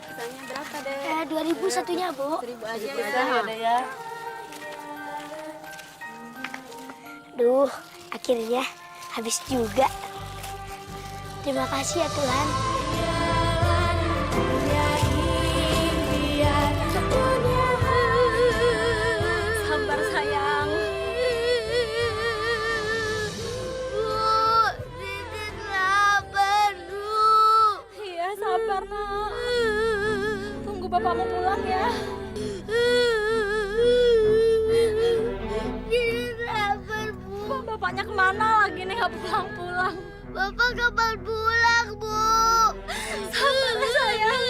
Pisangnya berapa deh? 2.000 satunya, Bu. 1.000 aja Ya. Duh, akhirnya habis juga. Terima kasih ya Tuhan. Sabar sayang. Titik lapar, Bu. Iya sabar nak. Tunggu bapakmu pulang ya. Titik lapar, Bu. Bapaknya kemana lagi nih nggak pulang-pulang? Bapak kapan pulang, Bu? Sabar ya, sayang.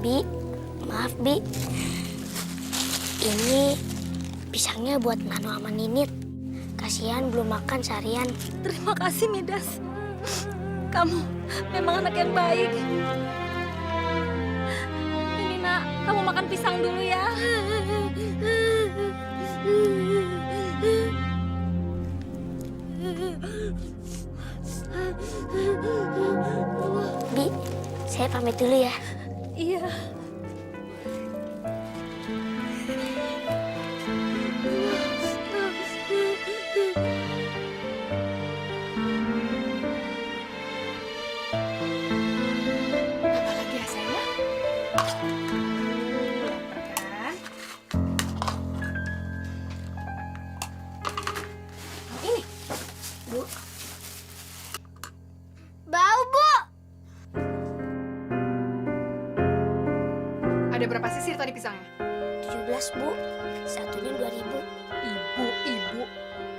Bi, maaf Bi. Ini pisangnya buat Nano sama Ninit. Kasihan belum makan seharian. Terima kasih Midas. Kamu memang anak yang baik. Ini nak, kamu makan pisang dulu ya. Bi, saya pamit dulu ya. Iya. Apalagi ya sayang? Kan? Oh, ini. Bu. Bau, Bu. Ada berapa sisir tadi pisangnya? 17, Bu. Satunya 2.000. Ibu.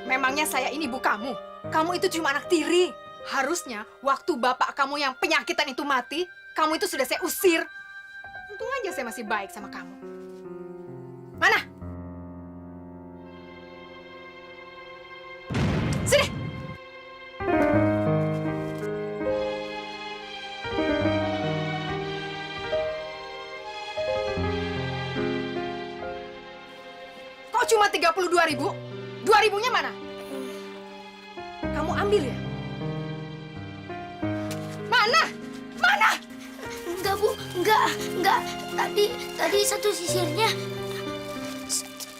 Memangnya saya ini ibu kamu? Kamu itu cuma anak tiri. Harusnya waktu bapak kamu yang penyakitan itu mati, kamu itu sudah saya usir. Untung aja saya masih baik sama kamu. Mana? Sini! Kok cuma 32.000? 2.000-nya mana? Kamu ambil ya? Mana? Mana? Enggak, Bu. Enggak. Tadi satu sisirnya.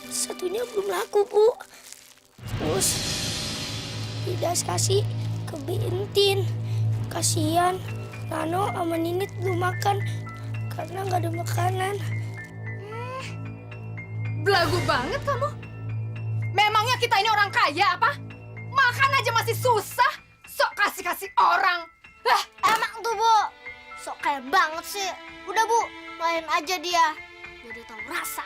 Satunya belum laku, Bu. Terus Midas kasih ke Bintin. Kasihan Nano sama Ninit belum makan karena nggak ada makanan. Belagu banget kamu. Memangnya kita ini orang kaya apa? Makan aja masih susah. Sok kasih-kasih orang. Lah, Emang tuh, Bu. Sok kaya banget sih. Udah, Bu. Main aja dia. Biar dia tahu rasa.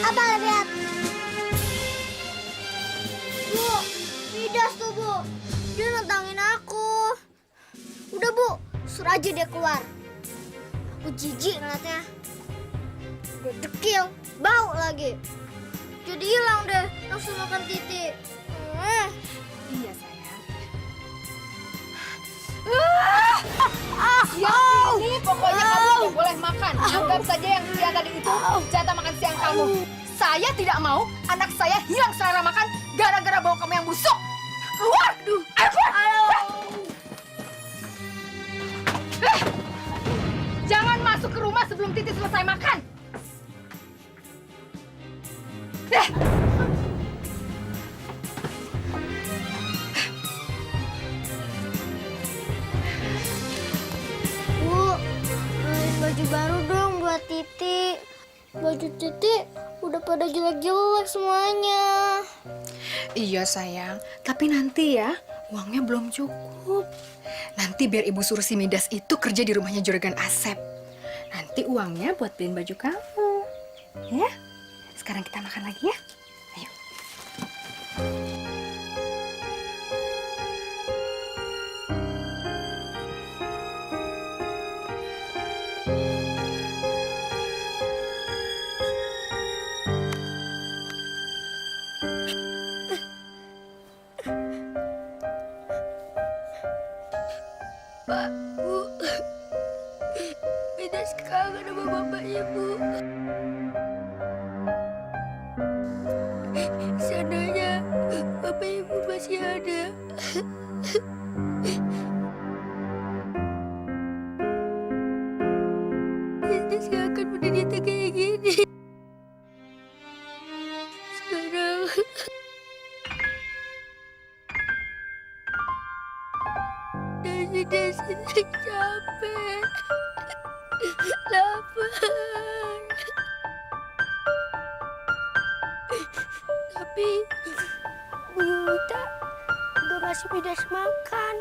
Apa lihat? Bu, Midas tuh, Bu. Dia nentangin aku. Udah, Bu. Suruh aja dia keluar. Aku jijik ngeliatnya. Udah dekil, bau lagi. Jadi hilang deh nafsu makan Titi. iya sayang. Ini pokoknya kamu tidak boleh makan. Anggap saja yang dia tadi itu jatah makan siang kamu. Saya tidak mau anak saya hilang selera makan gara-gara bau kamu yang busuk. Keluar! Ayo keluar! Jangan masuk ke rumah sebelum Titi selesai makan. Bu, beliin baju baru dong buat Titi. Baju Titi udah pada jelek-jelek semuanya. Iya sayang, tapi nanti ya uangnya belum cukup. Nanti biar ibu suruh si Midas itu kerja di rumahnya Juragan Asep. Nanti uangnya buat beliin baju kamu. Ya? Sekarang kita makan lagi ya. Ayo. Midas gak akan menderita kayak gini. Sekarang Midas capek, lapar. Tapi Bu Yulita gak ngasih Midas makan.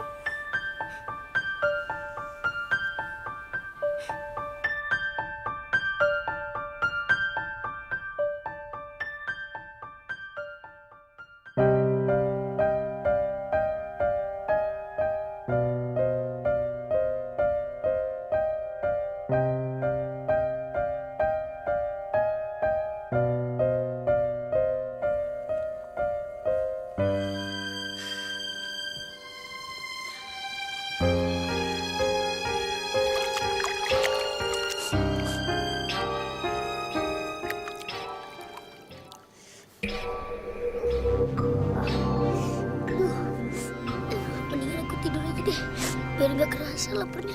Mendingan aku tidur aja deh, biar gak kerasa laparnya.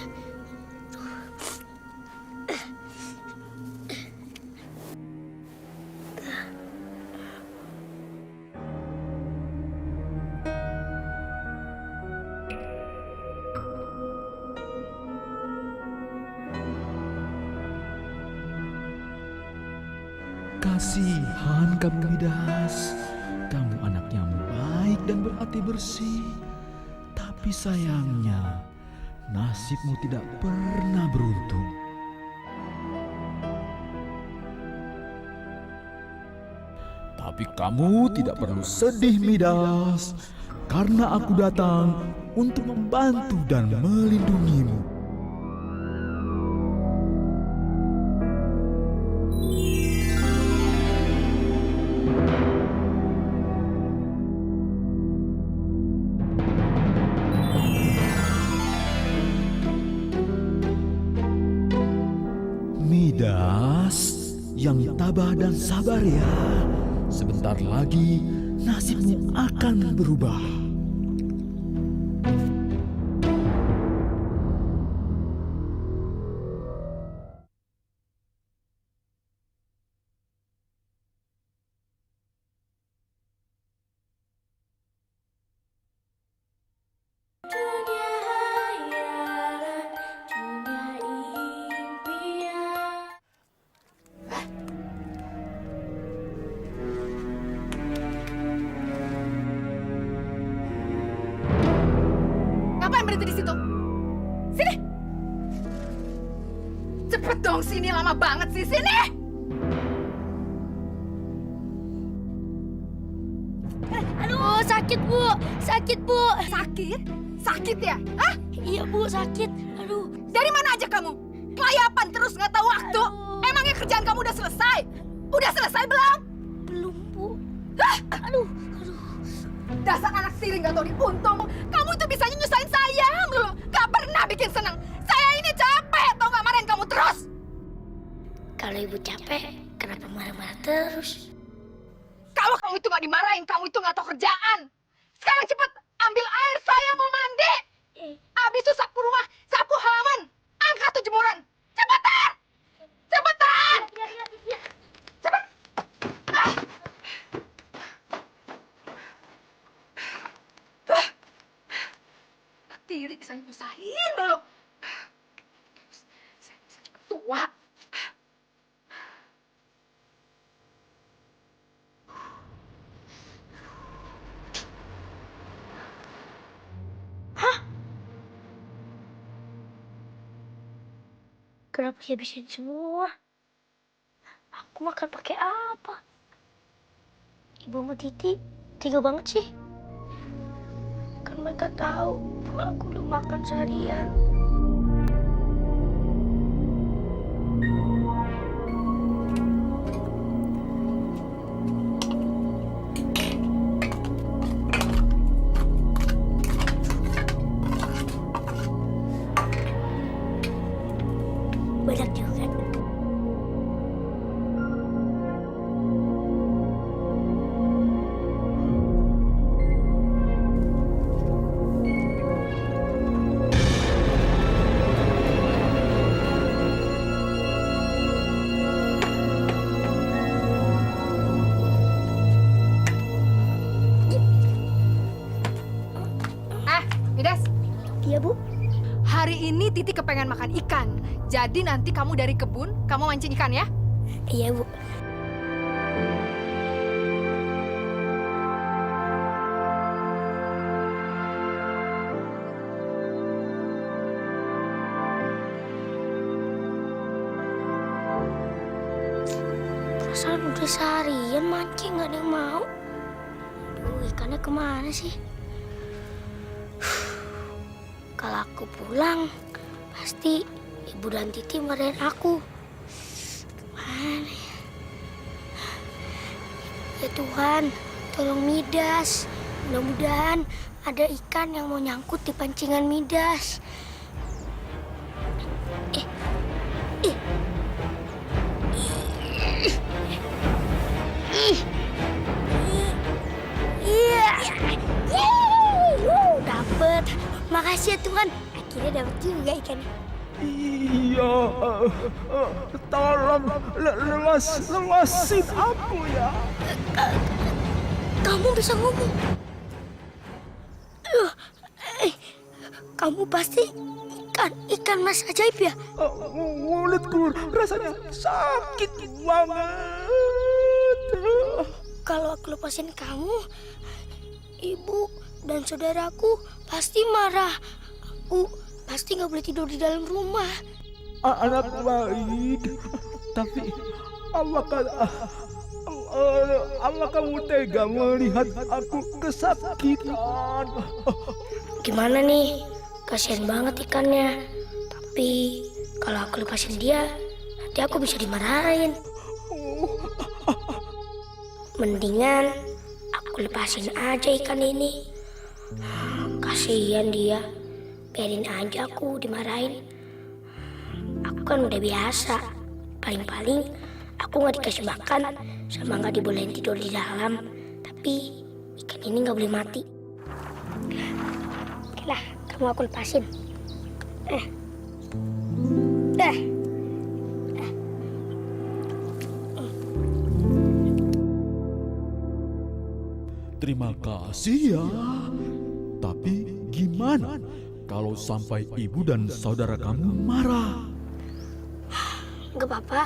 Kasihan kamu Midas, kamu anak yang baik dan berhati bersih. Tapi sayangnya, nasibmu tidak pernah beruntung. Tapi kamu tidak perlu sedih Midas, karena aku datang untuk membantu dan melindungimu. Midas yang tabah dan sabar ya. Sebentar lagi nasibmu akan berubah. Ngapain berhenti di situ? Sini! Cepet dong sini, lama banget sih. Sini! Aduh, sakit Bu, sakit Bu. Sakit? Sakit ya? Hah? Iya Bu, sakit. Aduh, Dari mana aja kamu? Kelayapan terus nggak tahu waktu. Emangnya kerjaan kamu udah selesai? Udah selesai belum? belum Bu. Hah? Aduh, Dasar anak siring gak tau diuntung. Kamu tuh bisanya nyusahin saya melulu. Gak pernah bikin senang. Saya ini capek tau gak marahin kamu terus. kalau Ibu capek, kenapa marah-marah terus? Kalau kamu itu gak dimarahin, kamu itu gak tau kerjaan. Sekarang cepet ambil air, saya mau mandi. Habis itu sapu rumah, sapu halaman. Angkat tuh jemuran. Cepetan! Cepetan! Cepet! Ah. Tiri bisa nyusahin dulu. Saya tua. Kenapa habisin semua? Aku makan pakai apa? Ibu sama Titi tega banget sih. Kan mereka tahu kalau aku udah makan seharian. Banyak juga. Midas, Iya, Bu. hari ini Titi kepengen makan ikan. Jadi nanti kamu dari kebun, kamu mancing ikan ya? Iya, Bu. Perasaan udah seharian mancing gak ada yang mau. Aduh, ikannya kemana sih? Kalau aku pulang, pasti Ibu dan Titi marahin aku. Gimana ya? Ya Tuhan, tolong Midas. Mudah-mudahan ada ikan yang mau nyangkut di pancingan Midas. Eh, eh. Iya. Yeay, dapet. Makasih ya Tuhan. Akhirnya dapet juga ikannya. Iya, tolong lewasin aku ya. Kamu bisa ngomong. Uh, eh, Kamu pasti ikan mas ajaib ya? Mulutku rasanya sakit banget. Kalau aku lepasin kamu, ibu dan saudaraku pasti marah. Aku pasti nggak boleh tidur di dalam rumah. Anak baik, tapi Allah kamu tega melihat aku kesakitan. Gimana nih? Kasihan banget ikannya. Tapi kalau aku lepasin dia, nanti aku bisa dimarahin. Mendingan aku lepasin aja ikan ini. Kasihan dia. Biarin aja aku dimarahin. Aku kan udah biasa. Paling-paling aku nggak dikasih makan sama nggak dibolehin tidur di dalam. Tapi ikan ini nggak boleh mati. Oke lah, kamu aku lepasin. Terima kasih ya. Tapi gimana kalau sampai ibu dan saudara kamu marah? Nggak apa-apa,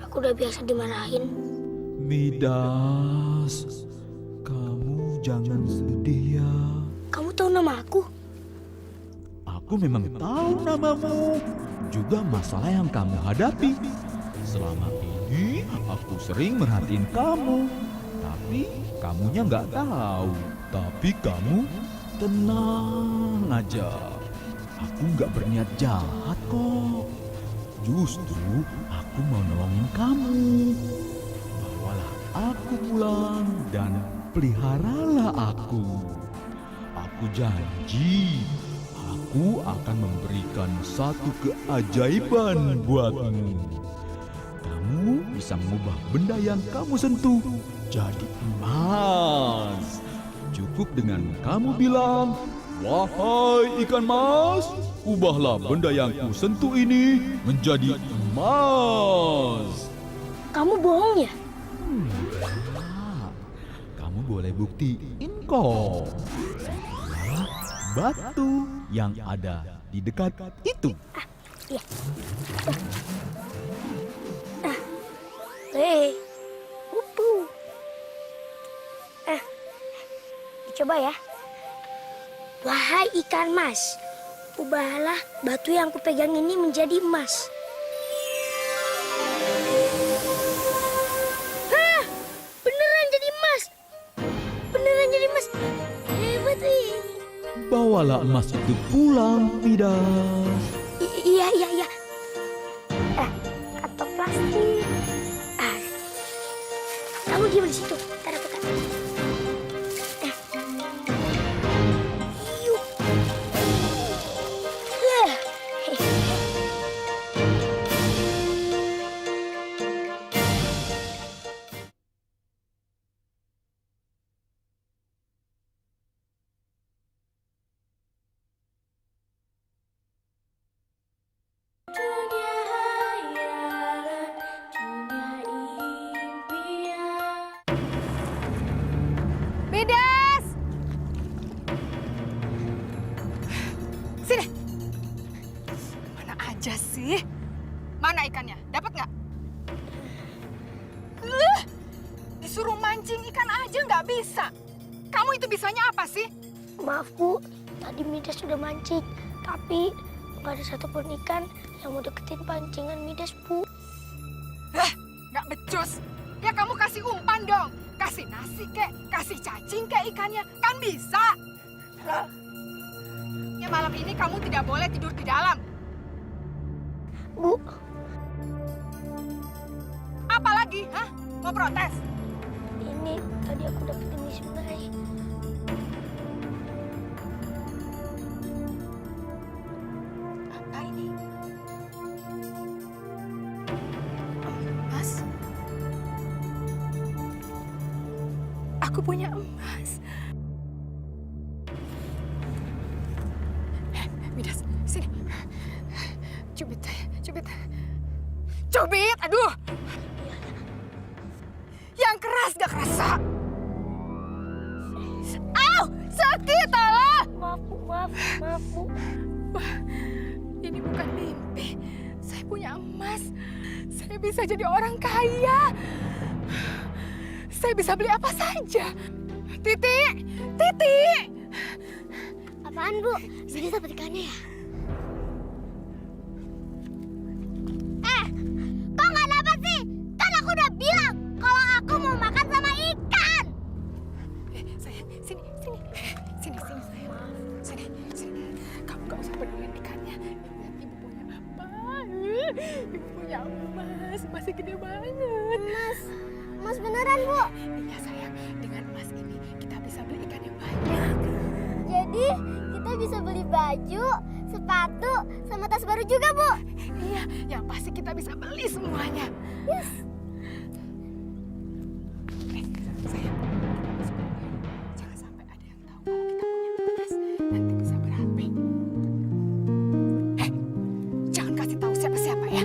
aku udah biasa dimarahin. Midas, kamu jangan sedih ya. Kamu tahu nama aku? Aku memang tahu namamu, juga masalah yang kamu hadapi. Selama ini aku sering merhatiin kamu, tapi kamunya nggak tahu. Tapi kamu tenang aja. Aku nggak berniat jahat kok. Justru aku mau nolongin kamu. Bawalah aku pulang dan peliharalah aku. Aku janji, aku akan memberikan satu keajaiban buatmu. Kamu bisa mengubah benda yang kamu sentuh jadi emas. Cukup dengan kamu bilang, "Wahai ikan mas, ubahlah benda yang ku sentuh ini menjadi emas." Kamu bohong ya? Nah, kamu boleh buktiin kok. Sama batu yang ada di dekat itu. Iya. Hei, upu. Dicoba ya. Wahai ikan mas, ubahlah batu yang kupegang ini menjadi emas. Hah, beneran jadi emas. Beneran jadi emas. Hebat nih. Bawalah emas itu pulang, Midas. Iya. Kantong plastik. Kamu diam di situ. Ntar aku taruh. Yuk. sih? Mana ikannya? Dapat nggak? Disuruh mancing ikan aja nggak bisa. Kamu itu bisanya apa sih? Maaf Bu, tadi Midas sudah mancing, tapi nggak ada satupun ikan yang mau deketin pancingan Midas Bu. Nggak becus. Ya kamu kasih umpan dong. Kasih nasi kek, kasih cacing kek ikannya. Kan bisa. Ya malam ini kamu tidak boleh tidur di dalam. Bu, Apa lagi? Hah? Mau protes? ini tadi aku dapetin di sungai. Apa ini? Emas? Aku punya emas. Midas, sini. Cubit, cubit. Cubit, aduh. Yang keras gak kerasa. Au, sakit Allah. Maaf Bu, maaf Bu. Ini bukan mimpi. Saya punya emas. Saya bisa jadi orang kaya. Saya bisa beli apa saja. Titi, Titi. Apaan, Bu? Midas dapat ikannya ya? Kok nggak dapat sih? Kan aku udah bilang kalau aku mau makan sama ikan. Sayang, sini, sini. Sini, sini, sayang. Sini, sini. Kamu gak usah pedulin ikannya. Lihat ibu punya apa. Ibu punya emas. Masih gede banget. Mas beneran, Bu? Iya, sayang. Dengan emas ini kita bisa beli ikan yang banyak. Jadi kita bisa beli baju, sepatu, sama tas baru juga, Bu. Iya, yang pasti kita bisa beli semuanya. Yes. Sayang, jangan sampai ada yang tahu kalau kita punya emas. Nanti bisa berapi. Jangan kasih tahu siapa-siapa ya.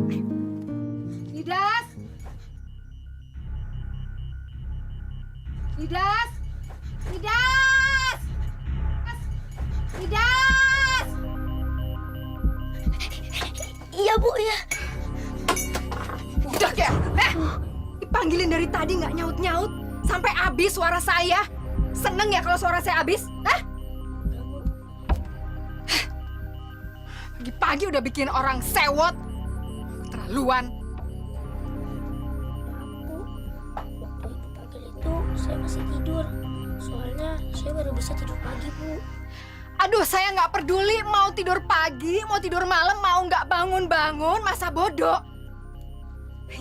Ayo. Midas! Midas! Midas! Midas! Iya Bu, ya. Udah ya, dipanggilin dari tadi nggak nyaut-nyaut sampai habis suara saya. Seneng ya kalau suara saya habis? Hah? Pagi-pagi udah bikin orang sewot. Keterlaluan. Bu, waktu Ibu panggil itu saya masih tidur. Soalnya saya baru bisa tidur pagi Bu. Aduh, saya nggak peduli mau tidur pagi, mau tidur malam, mau nggak bangun-bangun, masa bodoh.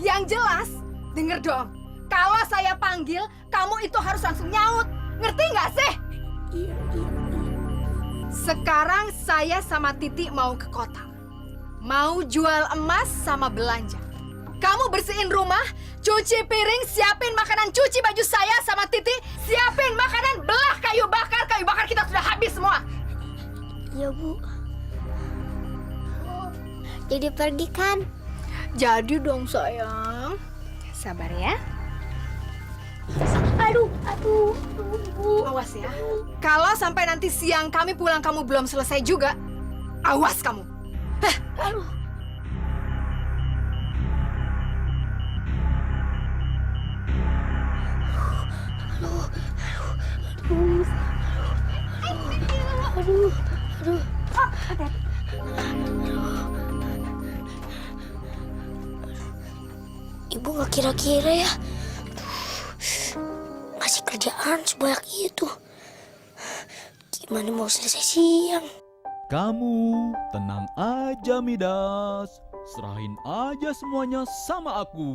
Yang jelas, denger dong. Kalau saya panggil, kamu itu harus langsung nyaut. Ngerti nggak sih? Iya. Sekarang saya sama Titi mau ke kota. Mau jual emas sama belanja. Kamu bersihin rumah, cuci piring, siapin makanan, cuci baju saya sama Titi, siapin makanan, belah kayu bakar kita sudah habis semua. Iya Bu. Jadi pergi kan? Jadi dong sayang. Sabar ya. Aduh, Bu. Awas ya. Kalau sampai nanti siang kami pulang kamu belum selesai juga, awas kamu. Aduh. Ibu nggak kira-kira ya ngasih kerjaan sebanyak itu. Gimana mau selesai siang? Kamu tenang aja Midas. Serahin aja semuanya sama aku.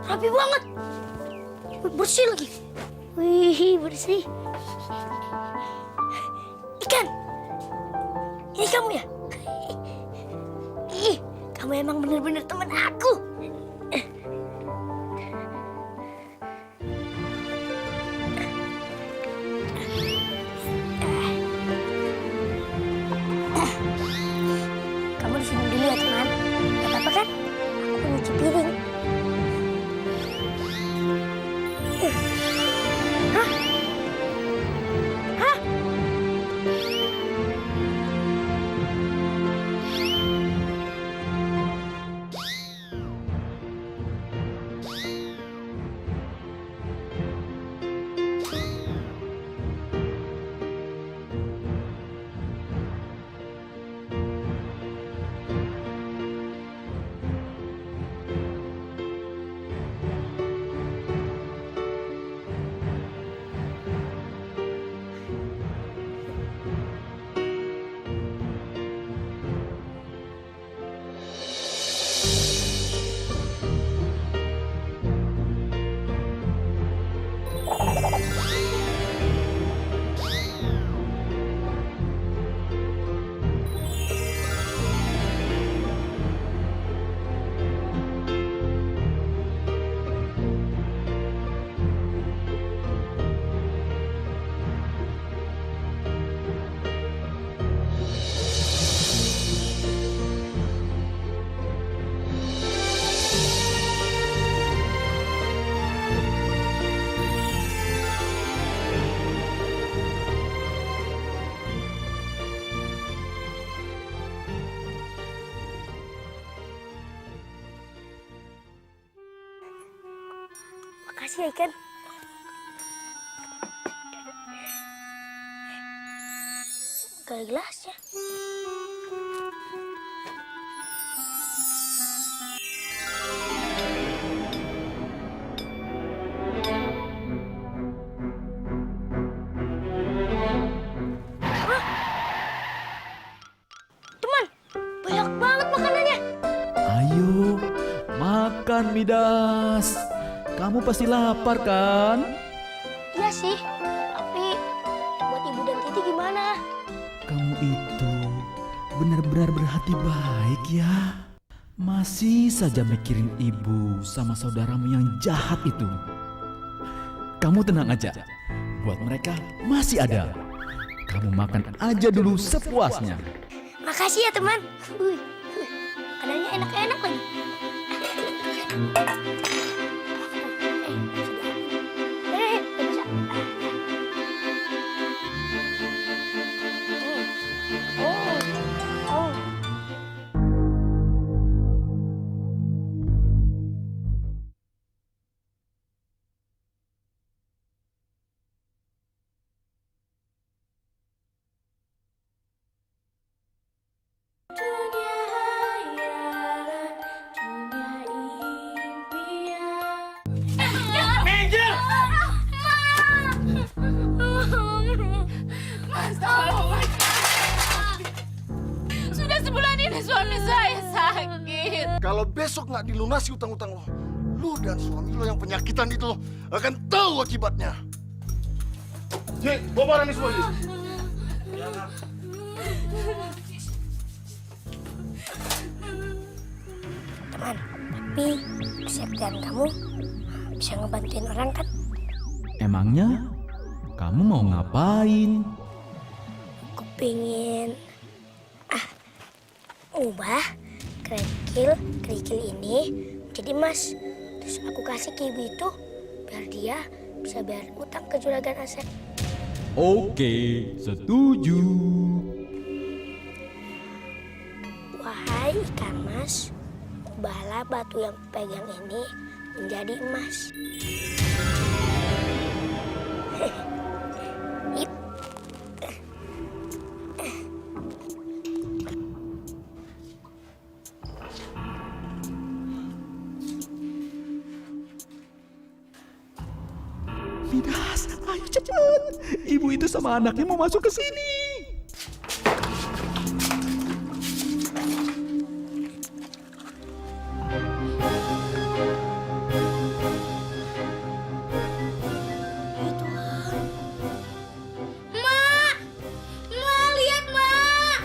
Rapi banget. Bersih lagi. Wih, bersih. Ikan. Ini kamu ya? Ih, kamu emang bener-bener teman aku. Kamu di sini dulu ya, teman. Gak apa-apa kan? Aku nyuci piring. Makasih ya ikan. Gak ada gelasnya. Teman, banyak banget makanannya. Ayo, makan Midas. Kamu pasti lapar kan? Iya sih, tapi buat Ibu dan Titi gimana? Kamu itu benar-benar berhati baik ya. Masih saja mikirin ibu sama saudaramu yang jahat itu. Kamu tenang aja, buat mereka masih ada. Kamu makan aja dulu sepuasnya. Makasih ya teman. Makanannya enak-enak lagi. Bisa. Oh. Dunia hayalan, dunia impian. Minggir! Mas, tolong. Sudah sebulan ini suami saya sakit. Kalau besok nggak dilunasi utang-utang lo, lu dan suami lo yang penyakitan itu akan tahu akibatnya. Cik, bawa barang ini semua, Cik. Teman, tapi kesehatan kamu bisa ngebantuin orang kan? Emangnya kamu mau ngapain? Aku pengen ubah kerikil ini jadi emas. Terus aku kasih ke ibu itu biar dia bisa bayar utang ke juragan Asep. Oke, setuju. Wahai ikan mas, ubahlah batu yang pegang ini menjadi emas. Ip. Midas, ayo cepat. Ibu itu sama anaknya mau masuk ke sini. Lihat, Mak.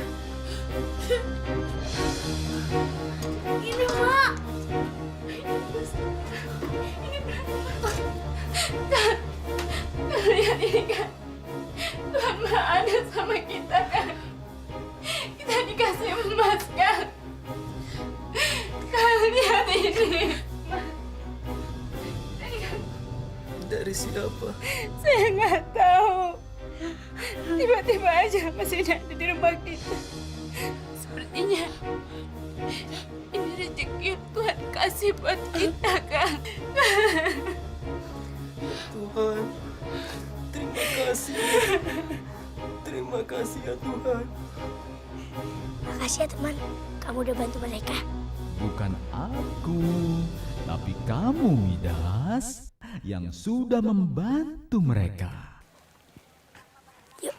Ini, Mak. Lihat ini kan. Tuhan Maha ada sama kita kan. Kita dikasih emas kan. Kalian lihat ini. Dari siapa? Saya nggak tahu. Tiba-tiba aja masih ada di rumah kita. Sepertinya ini rezeki yang Tuhan kasih buat kita kan. Tuhan, terima kasih. Terima kasih ya Tuhan. Makasih ya teman, kamu udah bantu mereka. Bukan aku, tapi kamu Midas yang sudah membantu mereka. Yuk.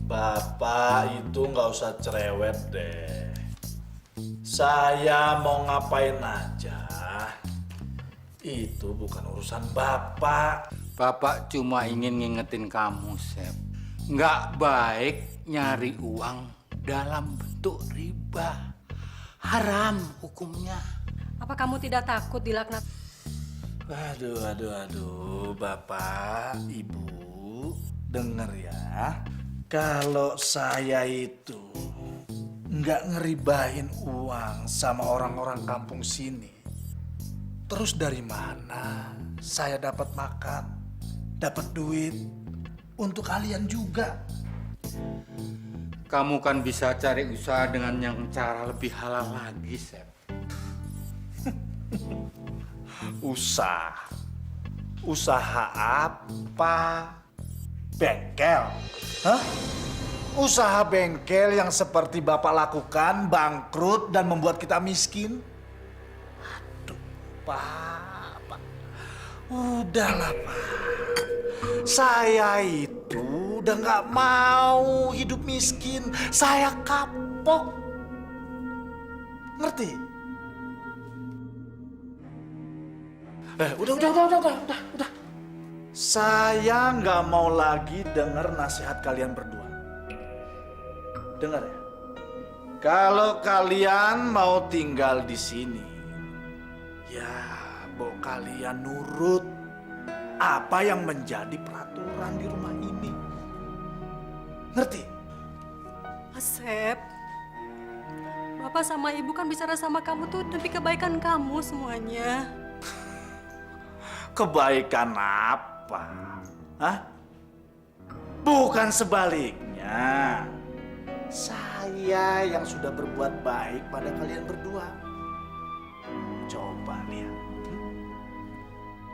Bapak itu nggak usah cerewet deh. Saya mau ngapain aja, itu bukan urusan Bapak. Bapak cuma ingin ngingetin kamu, Sep. Nggak baik nyari uang dalam bentuk riba. Haram hukumnya. Apa kamu tidak takut dilaknat? Aduh, Bapak, Ibu, denger ya. Kalau saya itu nggak ngeribain uang sama orang-orang kampung sini, terus dari mana saya dapat makan, dapat duit untuk kalian juga? Kamu kan bisa cari usaha dengan yang cara lebih halal lagi, Sep. Usaha. Usaha apa? Bengkel. Hah? Usaha bengkel yang seperti Bapak lakukan bangkrut dan membuat kita miskin? Aduh, Pak. Udahlah, Pak. Saya itu udah nggak mau hidup miskin. Saya kapok. Ngerti? Udah. Saya nggak mau lagi dengar nasihat kalian berdua. Dengar ya. Kalau kalian mau tinggal di sini, ya, mau kalian nurut apa yang menjadi peraturan di rumah ini. Ngerti? Asep, Bapak sama Ibu kan bicara sama kamu tuh demi kebaikan kamu semuanya. Kebaikan apa? Hah? Bukan sebaliknya. Saya yang sudah berbuat baik pada kalian berdua. Coba lihat.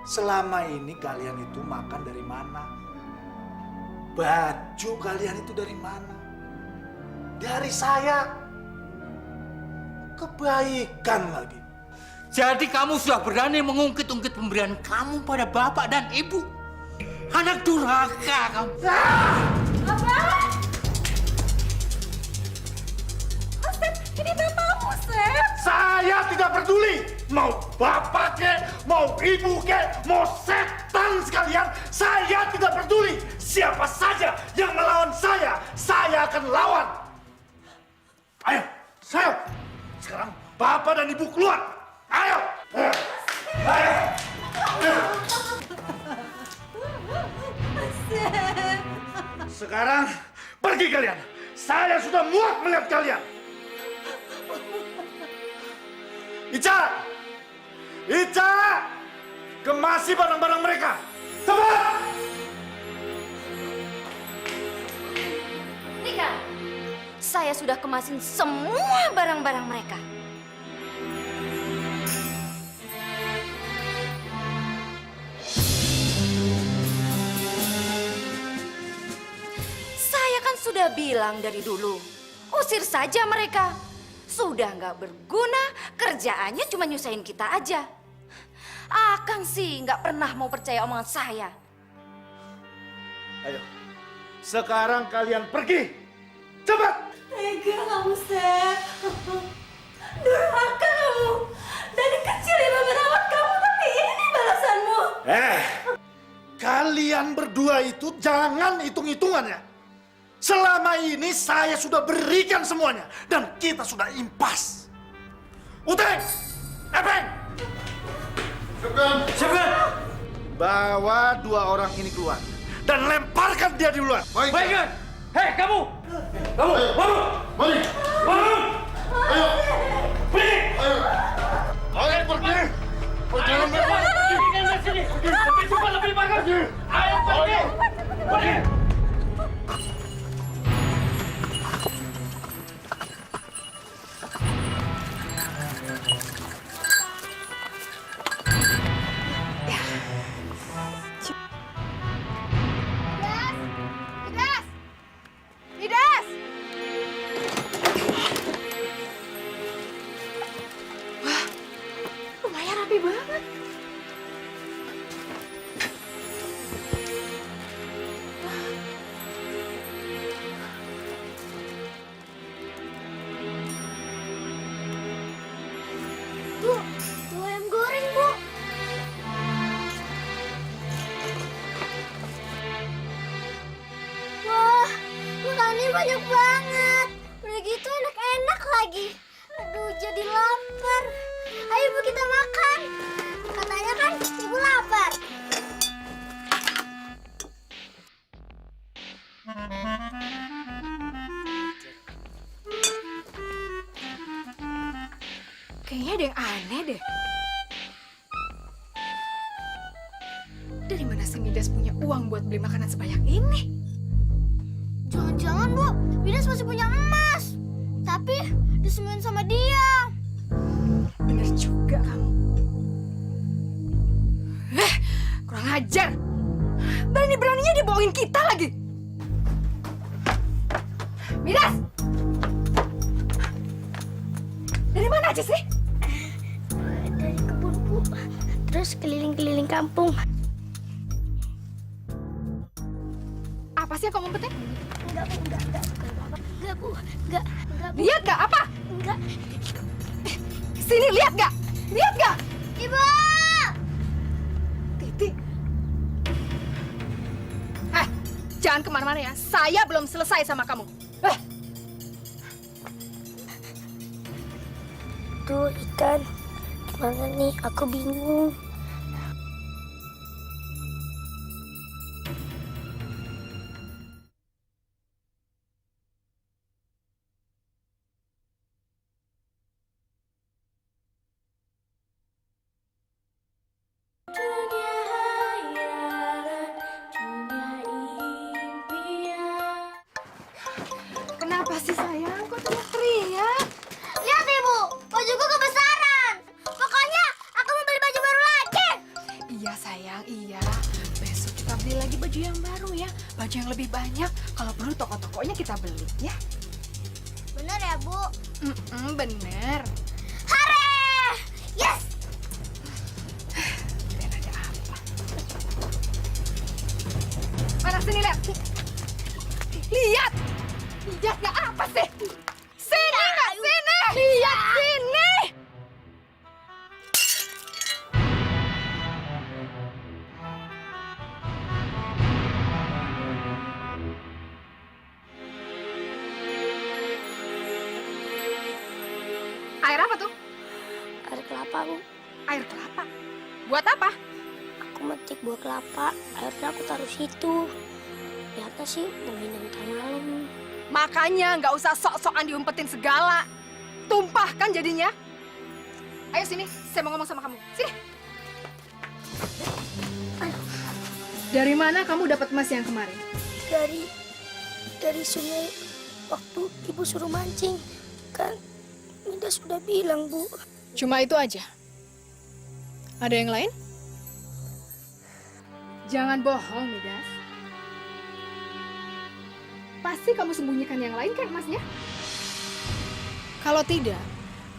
Selama ini kalian itu makan dari mana? Baju kalian itu dari mana? Dari saya. Kebaikan lagi. Jadi kamu sudah berani mengungkit-ungkit pemberian kamu pada bapak dan ibu. Anak durhaka kamu. Ini bapakmu, Sep. Saya tidak peduli. Mau bapak kek, mau ibu kek, mau setan sekalian. Saya tidak peduli. Siapa saja yang melawan saya akan lawan. Ayo, saya. Sekarang bapak dan ibu keluar. Ayo. Ayo. Sekarang pergi kalian. Saya sudah muak melihat kalian. Ica, kemasi barang-barang mereka. Cepat. Nika, saya sudah kemasin semua barang-barang mereka. Saya kan sudah bilang dari dulu, usir saja mereka. Sudah nggak berguna, kerjaannya cuma nyusahin kita aja. Akang sih nggak pernah mau percaya omongan saya. Ayo, sekarang kalian pergi. Cepat. Tega kamu, Sep. Durhaka kamu. Dari kecil ibu merawat kamu, tapi ini balasanmu. Kalian berdua itu jangan hitung-hitungannya. Selama ini saya sudah berikan semuanya dan kita sudah impas. Uteng, Epeng, Siapkan. Bawa dua orang ini keluar dan lemparkan dia di luar. Baikkan. Hei kamu. Bangun. Mari. Bangun. Ayo. Pergi. Ayo. Ayo pergi. Jangan Tinggal di sini. Lebih cepat lebih bagus. Ayo pergi. Pergi. Midas! Lumayan rapi banget. Bu, ayam goreng, Bu. Wah, makanannya banyak banget. Udah gitu enak-enak lagi. Aduh, jadi lapar. Ayo, Bu, kita makan. Katanya kan Ibu lapar. Kayaknya ada yang aneh deh. Dari mana si Midas punya uang buat beli makanan sebanyak ini? Jangan-jangan, Bu, Midas masih punya emas. Tapi disembunyiin sama dia. Bener juga kamu. ajar. Berani-beraninya dia bohongin kita lagi. Midas! Dari mana aja sih? Dari kebun, Bu. Terus keliling-keliling kampung. Apa sih yang kamu umpetin? Enggak, Bu. Enggak, Bu. Enggak, Bu. Lihat gak apa? Enggak. Sini, lihat gak? Lihat gak? Ibu! Titi. Jangan kemana-mana ya. Saya belum selesai sama kamu. Tuh, ikan. Gimana nih? Aku bingung. Kenapa sih sayang? Kok teriak-teriak? Lihat ibu, bajuku kebesaran. Pokoknya aku mau beli baju baru lagi. Iya sayang, iya. Besok kita beli lagi baju yang baru ya. Baju yang lebih banyak. Kalau perlu toko-tokonya kita beli ya. Bener ya bu? Bener. Hore! Yes! Lihat ada apa. Mana sini lihat. Lihat. Lihat nggak apa sih? Sini nggak sini. Lihat sini. Air apa tuh? Air kelapa, Bu. Air kelapa. Buat apa? Aku metik buah kelapa. Airnya aku taruh situ. Lihatnya sih mau minum tengah malam. Makanya nggak usah sok-sokan diumpetin segala. Tumpah kan jadinya. Ayo sini, saya mau ngomong sama kamu. Sini. Dari mana kamu dapat emas yang kemarin? Dari sungai waktu ibu suruh mancing. Kan Midas sudah bilang, Bu. Cuma itu aja. Ada yang lain? Jangan bohong, Midas. Pasti kamu sembunyikan yang lain kan emasnya? Kalau tidak,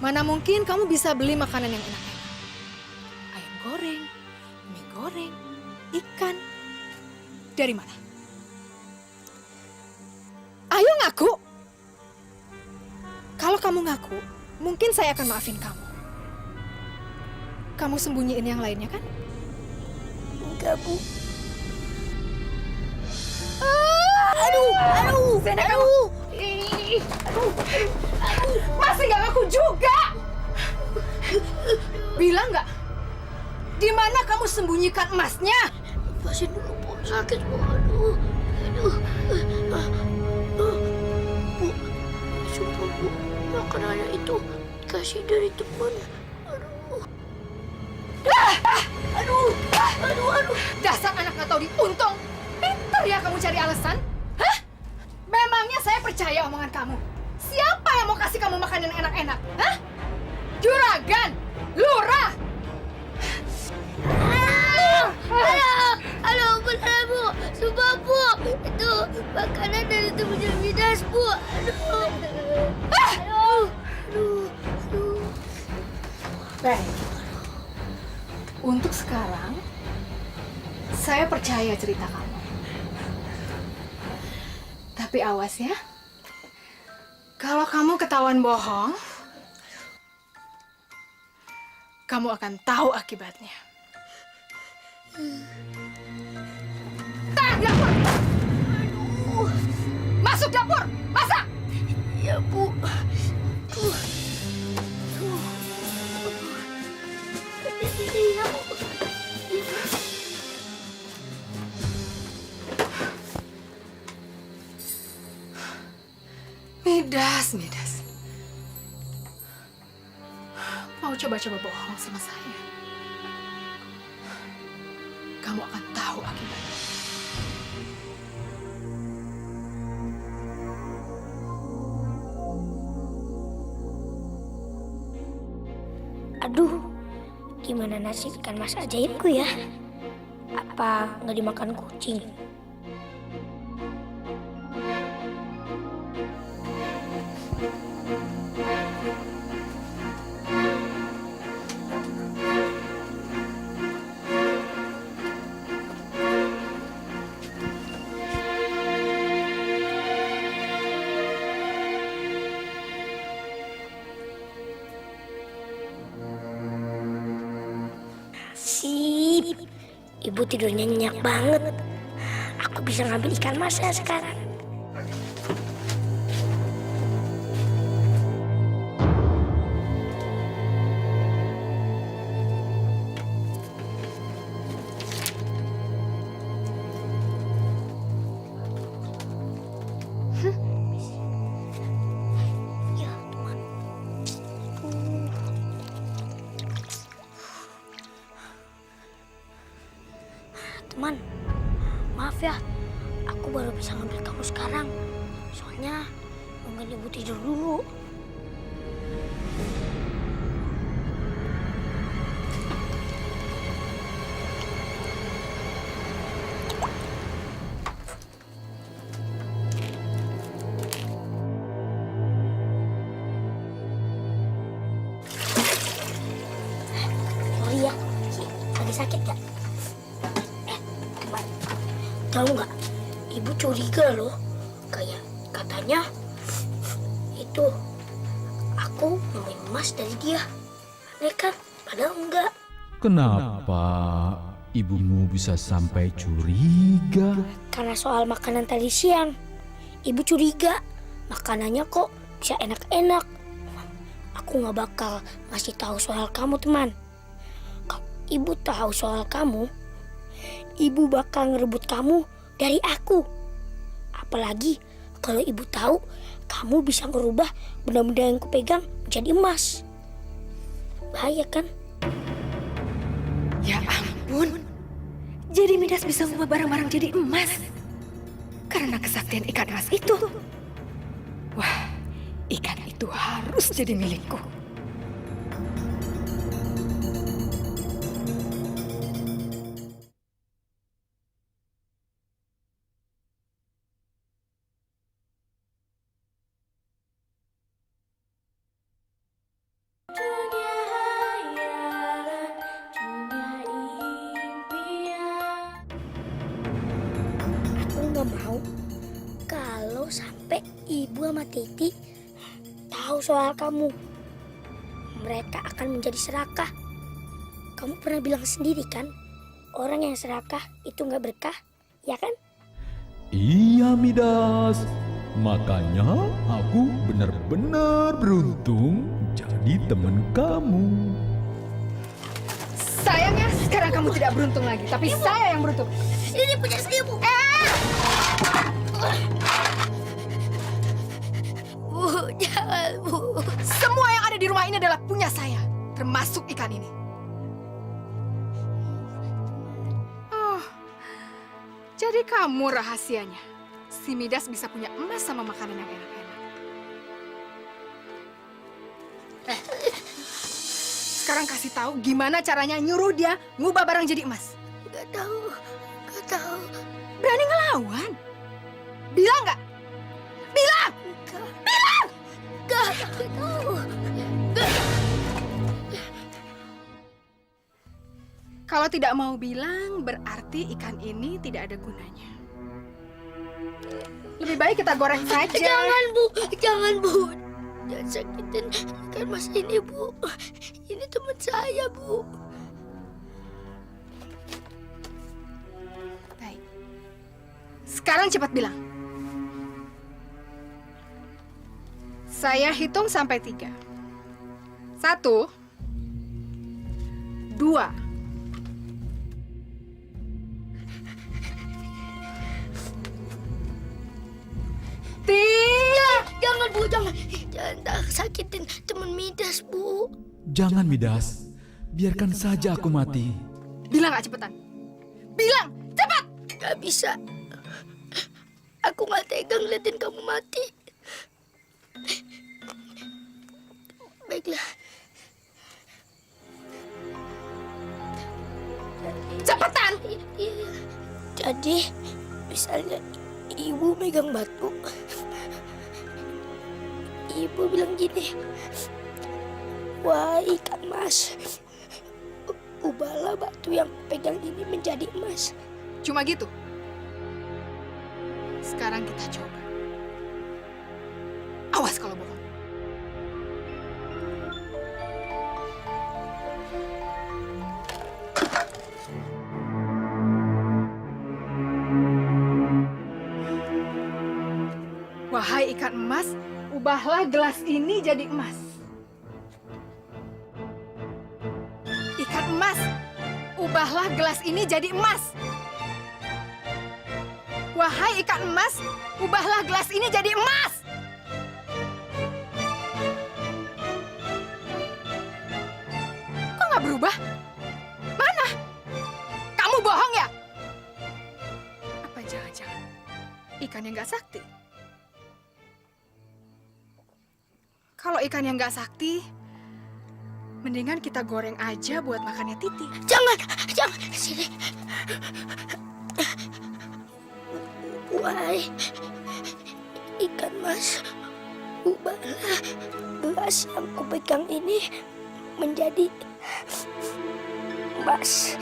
mana mungkin kamu bisa beli makanan yang enak-enak. Ayam goreng, mie goreng, ikan. Dari mana? Ayo ngaku. Kalau kamu ngaku, mungkin saya akan maafin kamu. Kamu sembunyiin yang lainnya kan? Enggak, Bu. Aduh, Zena kamu. Aduh. Masih nggak ngaku juga. Bilang nggak? Di mana kamu sembunyikan emasnya? Lepasin dulu, Bu. Sakit, Bu. Aduh. Bu, sumpah, Bu. Makanannya itu dikasih dari teman. Aduh. Dasar anak nggak tahu diuntung. Pintar ya kamu cari alasan. Hah? Memangnya saya percaya omongan kamu? Siapa yang mau kasih kamu makanan enak-enak? Hah? Juragan? Lurah? Halo, benar, Bu. Sumpah, Bu. Itu makanan dari temannya Midas, Bu. Aduh. Baik. Untuk sekarang, saya percaya cerita kamu. Tapi awas ya. Kalau kamu ketahuan bohong, kamu akan tahu akibatnya. Dapur! Masuk dapur! Masak! Ya, Bu. Iya, Bu. Midas. Mau coba-coba bohong sama saya? Kamu akan tahu akibatnya. Aduh, gimana nasib ikan mas ajaibku ya? Apa nggak dimakan kucing? Sip. Ibu tidurnya nyenyak banget. Aku bisa ngambil ikan mas ya sekarang. Ya, Tuhan. Teman, maaf ya, aku baru bisa ngambil kamu sekarang. Soalnya mungkin ibu tidur dulu. Sorry ya, lagi sakit gak? Tahu nggak, ibu curiga loh, kayak katanya itu aku ngambil emas dari dia. Aneh kan? Padahal enggak. Kenapa ibumu bisa sampai curiga? Karena soal makanan tadi siang, ibu curiga makanannya kok bisa enak-enak. Aku nggak bakal ngasih tahu soal kamu, teman. Kalau ibu tahu soal kamu, ibu bakal ngerebut kamu dari aku. Apalagi kalau ibu tahu kamu bisa ngerubah benda-benda yang kupegang menjadi emas. Bahaya kan? Ya ampun. Jadi Midas bisa ngubah barang-barang jadi emas. Karena kesaktian ikan emas itu. Wah, ikan itu harus jadi milikku. Aku nggak mau kalau sampai ibu sama Titi tahu soal kamu. Mereka akan menjadi serakah. Kamu pernah bilang sendiri kan, orang yang serakah itu nggak berkah, ya kan? Iya Midas, makanya aku benar-benar beruntung jadi teman kamu. Sayangnya sekarang kamu tidak beruntung lagi, tapi saya yang beruntung. Ini punya saya, Bu. Bu, jangan, Bu. Semua yang ada di rumah ini adalah punya saya, termasuk ikan ini. Oh, jadi kamu rahasianya. Si Midas bisa punya emas sama makanan yang enak-enak. Sekarang kasih tahu gimana caranya nyuruh dia ngubah barang jadi emas. Gak tahu. Berani ngelawan? Bilang nggak? Bilang! Gak tahu. Kalau tidak mau bilang, berarti ikan ini tidak ada gunanya. Lebih baik kita goreng saja. Jangan, Bu. Jangan sakitin ikan mas ini, Bu. Ini teman saya, Bu. Baik. Sekarang cepat bilang. Saya hitung sampai 3. 1, 2. Jangan, Bu. Jangan sakitin teman Midas, Bu. Jangan Midas, biarkan saja aku mati. Bilang nggak cepetan? Bilang, cepat! Gak bisa. Aku gak tega ngeliatin kamu mati. Baiklah. Cepetan! Iya. Jadi, misalnya ibu megang batu, ibu bilang gini, wah ikan mas, ubahlah batu yang pegang ini menjadi emas. Cuma gitu. Sekarang kita coba. Awas kalau bohong. Wahai ikan emas, ubahlah gelas ini jadi emas. Ikan emas, ubahlah gelas ini jadi emas. Wahai ikan emas, ubahlah gelas ini jadi emas. Kok nggak berubah? Mana? Kamu bohong ya? Apa jangan-jangan ikan yang nggak sakti? Kalau ikan yang nggak sakti, mendingan kita goreng aja buat makannya Titi. Jangan sini. Wahai ikan mas, ubahlah gelas yang kupegang ini menjadi emas.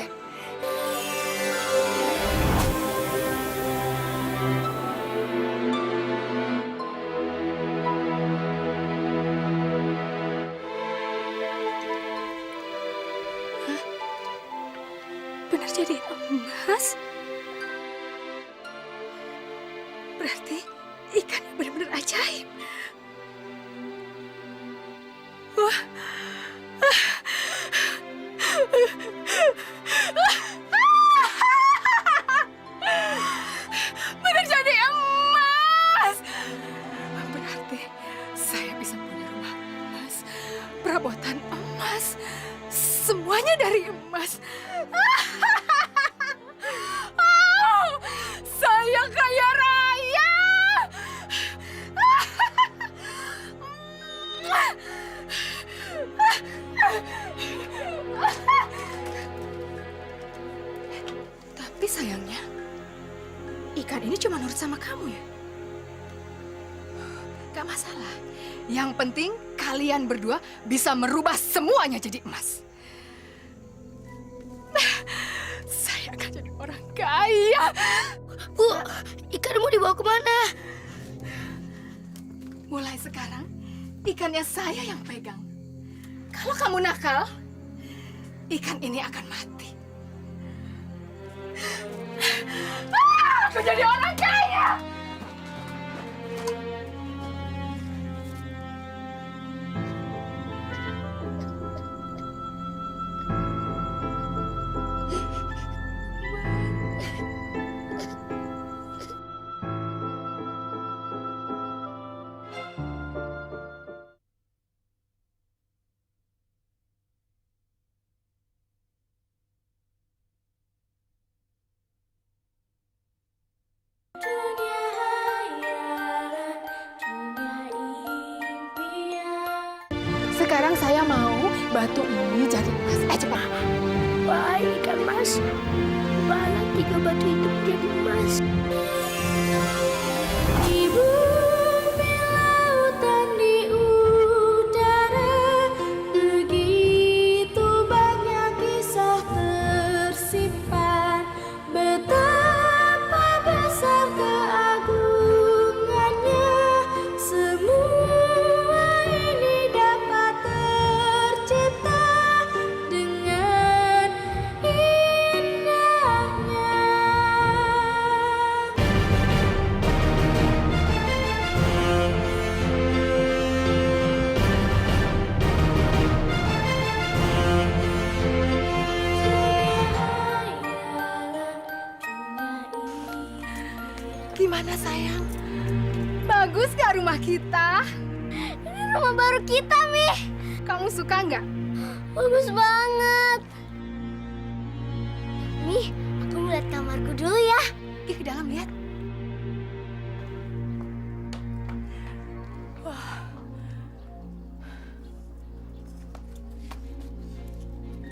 Benar jadi emas? Berarti ikannya benar-benar ajaib. Wah. Benar jadi emas. Berarti saya bisa punya rumah emas, perabotan emas, semuanya dari emas. Oh, saya kaya raya. Tapi sayangnya, ikan ini cuma nurut sama kamu ya. Gak masalah. Yang penting kalian berdua bisa merubah semuanya jadi emas. Saya akan jadi orang kaya. Bu, ikan mau dibawa kemana? Mulai sekarang, ikannya saya yang pegang. Kalau kamu nakal, ikan ini akan mati. Aku jadi orang kaya. Sekarang saya mau batu ini jadi emas. Cepat. Wahai ikan mas, ubahlah 3 batu itu menjadi emas. Di bumi, lautan, di udara, begitu banyak kisah tersimpan. Betapa besar keagungannya, semua ini dapat tercipta dengan indahnya. Gimana sayang? Bagus gak rumah kita? Ini rumah baru kita, Mi. Kamu suka nggak? Bagus banget. Mi, aku mau lihat kamarku dulu ya. Pergi ke dalam lihat.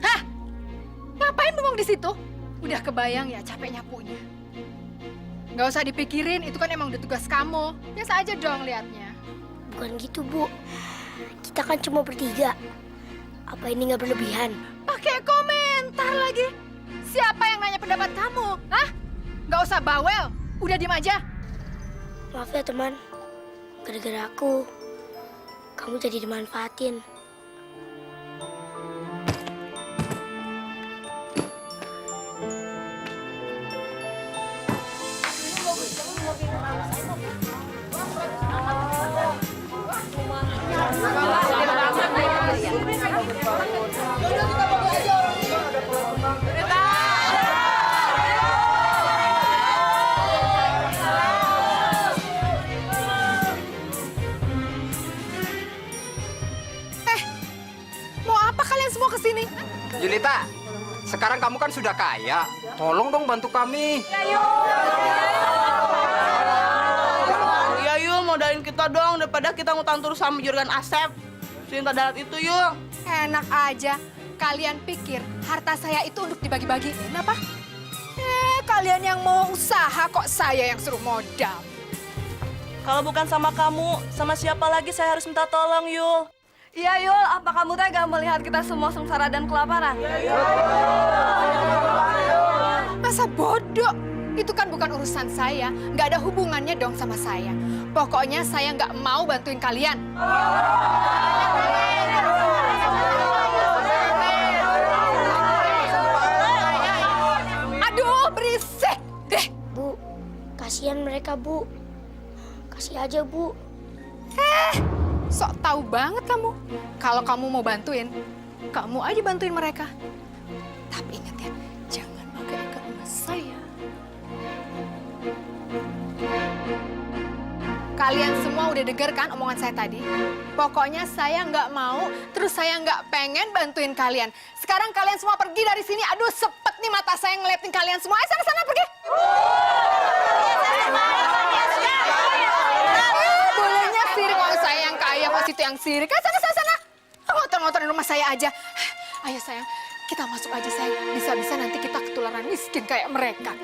Hah? Ngapain bengong di situ? Udah kebayang ya capek nyapunya. Nggak usah dipikirin, itu kan emang udah tugas kamu. Biasa aja dong liatnya. Bukan gitu, Bu. Kita kan cuma bertiga. Apa ini nggak berlebihan? Pakai komentar lagi. Siapa yang nanya pendapat kamu? Hah? Nggak usah bawel. Udah diem aja. Maaf ya, teman. Gara-gara aku, kamu jadi dimanfaatin. Mau apa kalian semua kesini? Yulita, sekarang kamu kan sudah kaya. Tolong dong bantu kami. Iya Yul, modalin kita dong daripada kita ngutang terus sama Juragan Asep. Cinta darat itu Yul. Enak aja. Kalian pikir harta saya itu untuk dibagi-bagi? Kenapa? Kalian yang mau usaha kok saya yang suruh modal. Kalau bukan sama kamu, sama siapa lagi saya harus minta tolong Yul. Iya Yul, apa kamu tega melihat kita semua sengsara dan kelaparan? Masa bodoh? Itu kan bukan urusan saya. Nggak ada hubungannya dong sama saya. Pokoknya saya nggak mau bantuin kalian. Aduh, berisik deh. Bu, kasihan mereka, Bu. Kasih aja, Bu. Sok tahu banget kamu. Kalau kamu mau bantuin, kamu aja bantuin mereka. Tapi ingat ya, jangan pakai ikat emas saya. Kalian semua udah denger kan omongan saya tadi? Pokoknya saya nggak mau, terus saya nggak pengen bantuin kalian. Sekarang kalian semua pergi dari sini. Aduh, sepet nih mata saya ngeliatin kalian semua. Ayo sana-sana pergi. Bolehnya sirik kalau saya yang kaya, kok situ yang sirik. Ayo sana-sana. Ngotor-ngotorin rumah saya aja. Ayo sayang, kita masuk aja sayang. Bisa-bisa nanti kita ketularan miskin kayak mereka.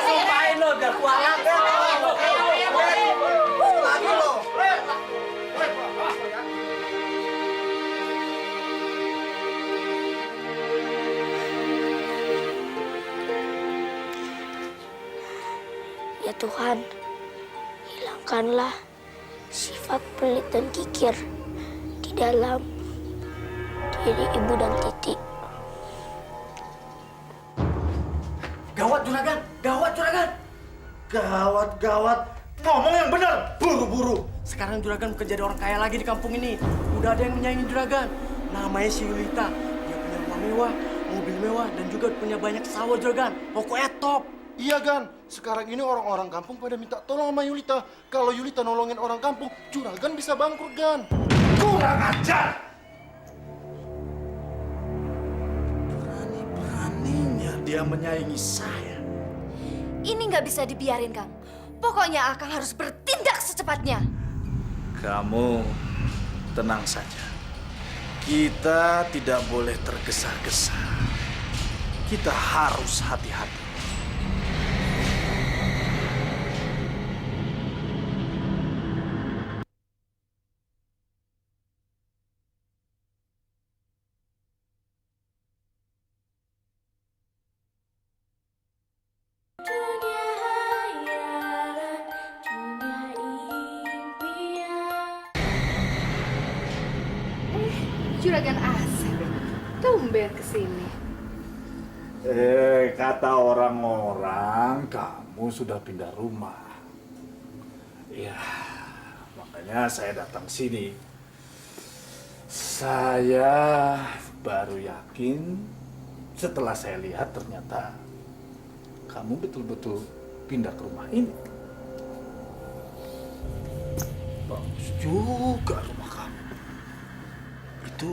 Sumpahin lo, biar kualat. Lagi lo. Ya Tuhan, hilangkanlah sifat pelit dan kikir di dalam diri Ibu dan Titi. Gawat juragan, gawat juragan. Gawat, gawat. Ngomong yang benar, buru-buru. Sekarang Juragan bukan jadi orang kaya lagi di kampung ini. Udah ada yang menyaingi Juragan. Namanya si Yulita. Dia punya rumah mewah, mobil mewah, dan juga punya banyak sawah Juragan. Pokoknya top. Iya, Gan. Sekarang ini orang-orang kampung pada minta tolong sama Yulita. Kalau Yulita nolongin orang kampung, Juragan bisa bangkrut, Gan. Kurang ajar. Berani-beraninya dia menyaingi saya. Ini nggak bisa dibiarin, Kang. Pokoknya Akang harus bertindak secepatnya. Kamu tenang saja. Kita tidak boleh tergesa-gesa. Kita harus hati-hati. Juragan Asep, tumben kesini. Kata orang-orang kamu sudah pindah rumah. Ya, makanya saya datang sini. Saya baru yakin setelah saya lihat ternyata kamu betul-betul pindah ke rumah ini. Bagus juga rumah kamu. Itu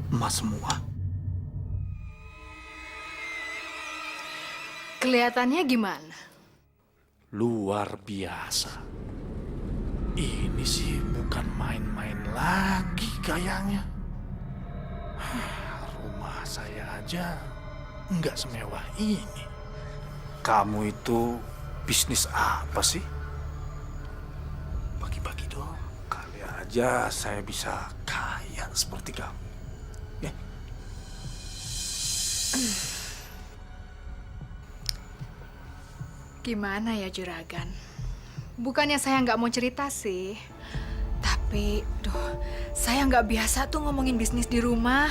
emas semua. Kelihatannya gimana? Luar biasa. Ini sih bukan main-main lagi gayanya. Rumah saya aja nggak semewah ini. Kamu itu bisnis apa sih? Bagi-bagi dong. Kali aja saya bisa kaya seperti kamu. Ya. Gimana ya Juragan? Bukannya saya nggak mau cerita sih. Tapi, saya nggak biasa tuh ngomongin bisnis di rumah.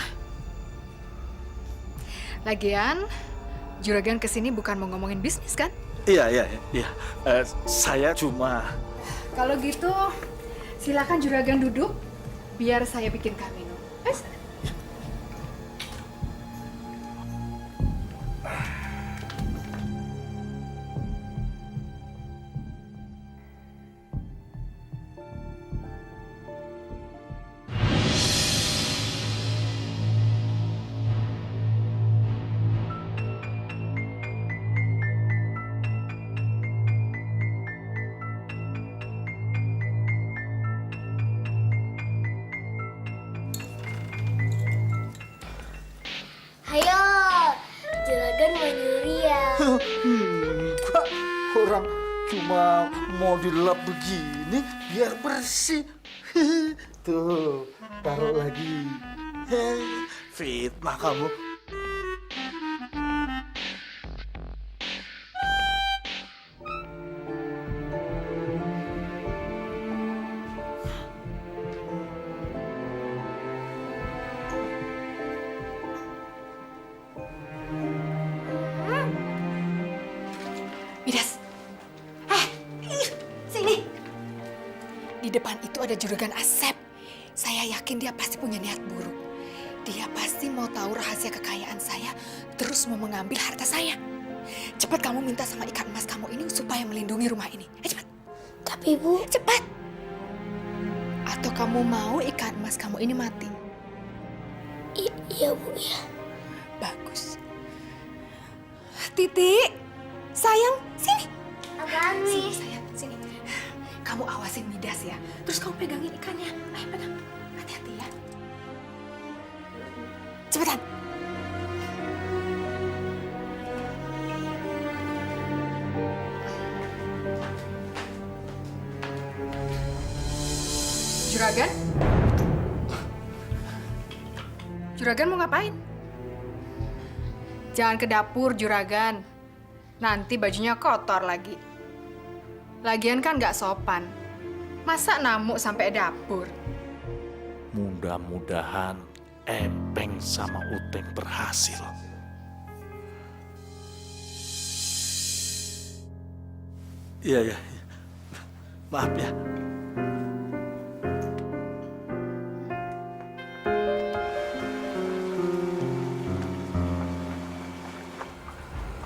Lagian, Juragan kesini bukan mau ngomongin bisnis kan? Iya. Saya cuma... Kalau gitu, silakan Juragan duduk, biar saya bikinkan minum. Ayo, Juragan mau nyuri ya. Enggak, orang cuma mau dilap begini biar bersih. Tuh, taruh lagi. Fitnah kamu. Midas, sini. Di depan itu ada Juragan Asep. Saya yakin dia pasti punya niat buruk. Dia pasti mau tahu rahasia kekayaan saya, terus mau mengambil harta saya. Cepat kamu minta sama ikan emas kamu ini supaya melindungi rumah ini. Cepat. Tapi Bu, Cepat. Atau kamu mau ikan emas kamu ini mati? iya Bu ya. Bagus. Titik, sayang, sini. Apaan Sini, nih? sayang, sini. Kamu awasin Midas ya. Terus kamu pegangin ikannya. Ayo pegang. Hati-hati ya. Cepetan. Juragan? Juragan mau ngapain? Jangan ke dapur, Juragan. Nanti bajunya kotor lagi. Lagian kan nggak sopan. Masa namuk sampai dapur? Mudah-mudahan Empeng sama Uteng berhasil. Iya. Maaf ya.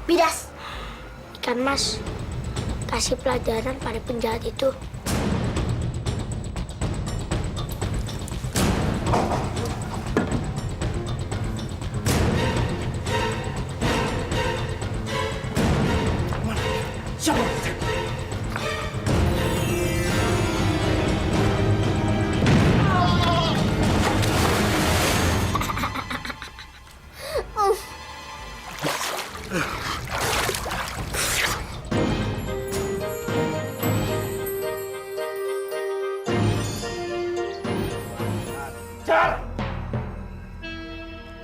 Midas, ikan mas, kasih pelajaran pada penjahat itu.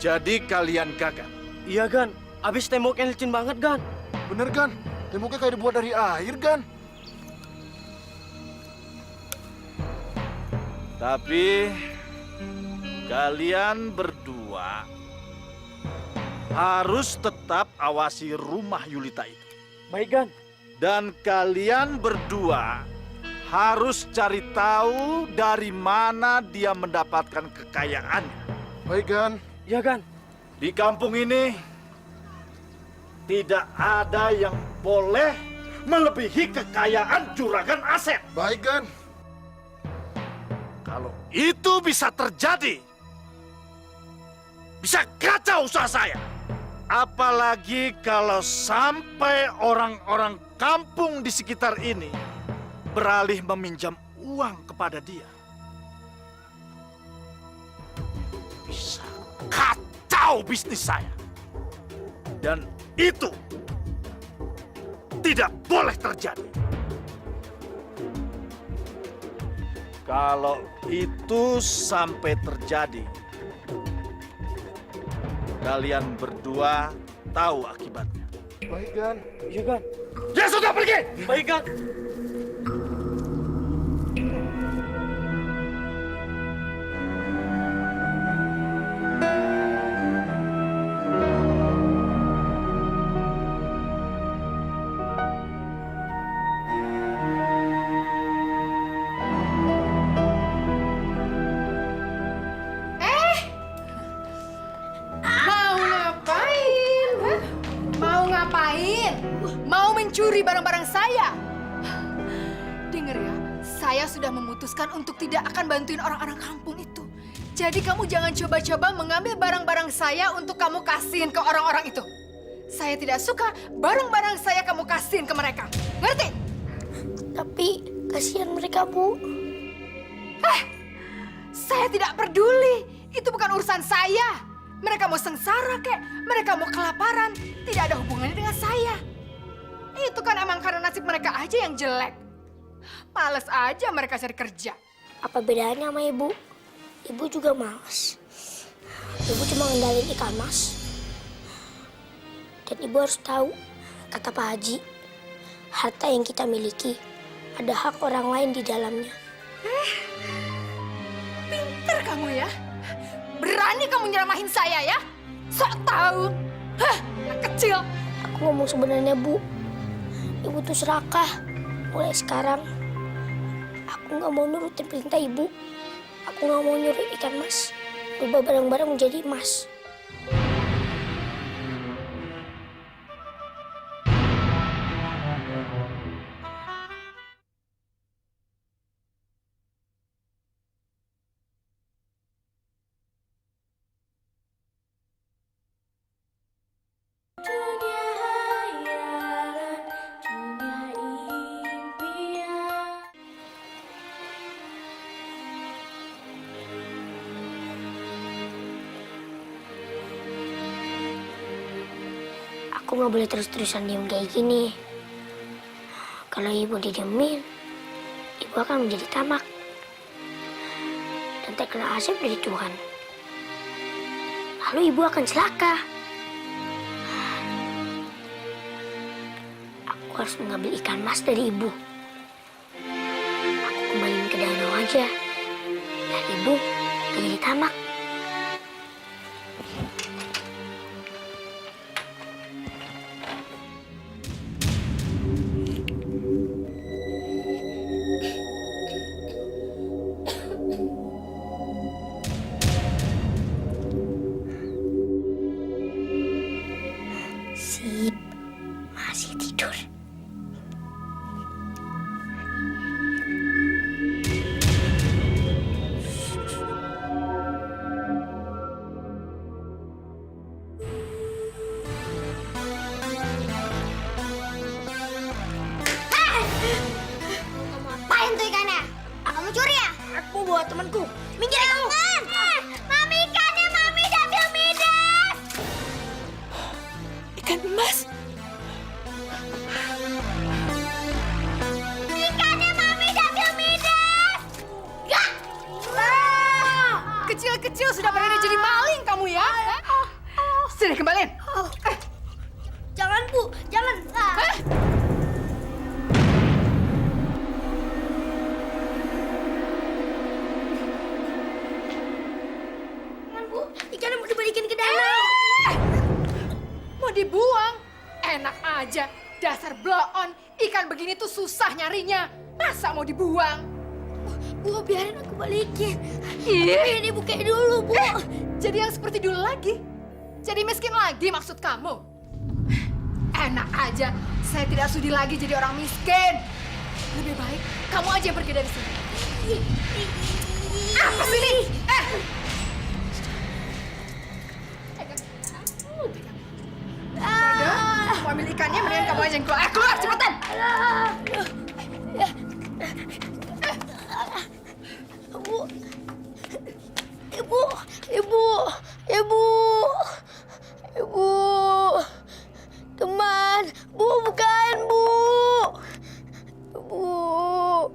Jadi kalian gagal. Iya, Gan. Abis temboknya licin banget, Gan. Bener kan? Temboknya kayak dibuat dari air kan? Tapi kalian berdua harus tetap awasi rumah Yulita itu. Baik, Gan. Dan kalian berdua harus cari tahu dari mana dia mendapatkan kekayaannya. Baik kan? Iya, Gan. Di kampung ini tidak ada yang boleh melebihi kekayaan Juragan Asep. Baik kan? Kalau itu bisa terjadi, bisa kacau usaha saya. Apalagi kalau sampai orang-orang kampung di sekitar ini beralih meminjam uang kepada dia. Bisa kacau bisnis saya. Dan itu tidak boleh terjadi. Kalau itu sampai terjadi, kalian berdua tahu akibatnya. Baik, Gan. Iya, Gan. Ya sudah, pergi! Baik, Gan. Mau ngapain? Hah? Mau ngapain? Mau mencuri barang-barang saya? Dengar ya, saya sudah memutuskan untuk tidak akan bantuin orang-orang kampung itu. Jadi kamu jangan coba-coba mengambil barang-barang saya untuk kamu kasihin ke orang-orang itu. Saya tidak suka barang-barang saya kamu kasihin ke mereka. Ngerti? Tapi kasihan mereka, Bu. Saya tidak peduli. Itu bukan urusan saya. Mereka mau sengsara kek, mereka mau kelaparan, tidak ada hubungannya dengan saya. Itu kan emang karena nasib mereka aja yang jelek. Males aja mereka cari kerja. Apa bedanya sama Ibu? Ibu juga males. Ibu cuma ngendalin ikan mas. Dan Ibu harus tahu, kata Pak Haji, harta yang kita miliki ada hak orang lain di dalamnya. Pinter kamu ya. Berani kamu nyeramahin saya ya? Sok tahu. Hah, anak kecil. Aku ngomong sebenarnya, Bu. Ibu tuh serakah. Mulai sekarang, aku nggak mau nurutin perintah Ibu. Aku nggak mau nyuruh ikan mas rubah barang-barang menjadi emas. Aku nggak boleh terus-terusan diem kayak gini. Kalau Ibu didiemin, Ibu akan menjadi tamak. Dan terkena asap dari Tuhan. Lalu Ibu akan celaka. Aku harus mengambil ikan mas dari Ibu. Aku kembaliin ke danau aja. Dan Ibu gak jadi tamak. Sip, masih tidur. Ngapain tuh ikannya? Kamu curi ya? Aku bawa temanku. Minggir kamu. Mami ikannya, Mami diambil Midas. Ikan emas. Ikannya Mami diambil Midas. Gak. Kecil-kecil sudah berani jadi maling kamu ya? Sini kembaliin. Jangan, Bu. Jangan. Jangan, Bu. Ikannya mau dibalikin ke danau. Mau dibuang? Enak aja. Dasar bloon. Ikan begini tuh susah nyarinya. Masa mau dibuang? Bu, biarin aku balikin. Ih. Ini Bu kayak dulu, Bu. Jadi yang seperti dulu lagi? Jadi miskin lagi maksud kamu? Enak aja. Saya tidak sudi lagi jadi orang miskin. Lebih baik kamu aja yang pergi dari sini. Apa sih ini? Udah, mau ambil ikannya, mendingan kamu aja yang keluar. Keluar, cepetan! Ibu. Ibu. Ibu. Ibu. Ibu. Bu.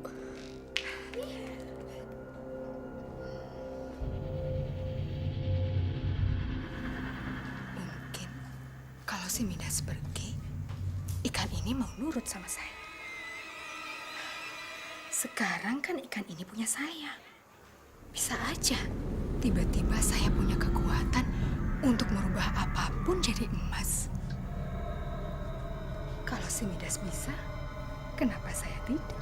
Mungkin kalau si Midas pergi, ikan ini mau nurut sama saya. Sekarang kan ikan ini punya saya. Bisa aja tiba-tiba saya punya kekuatan untuk merubah apapun jadi emas. Kalau si Midas bisa, kenapa saya tidak?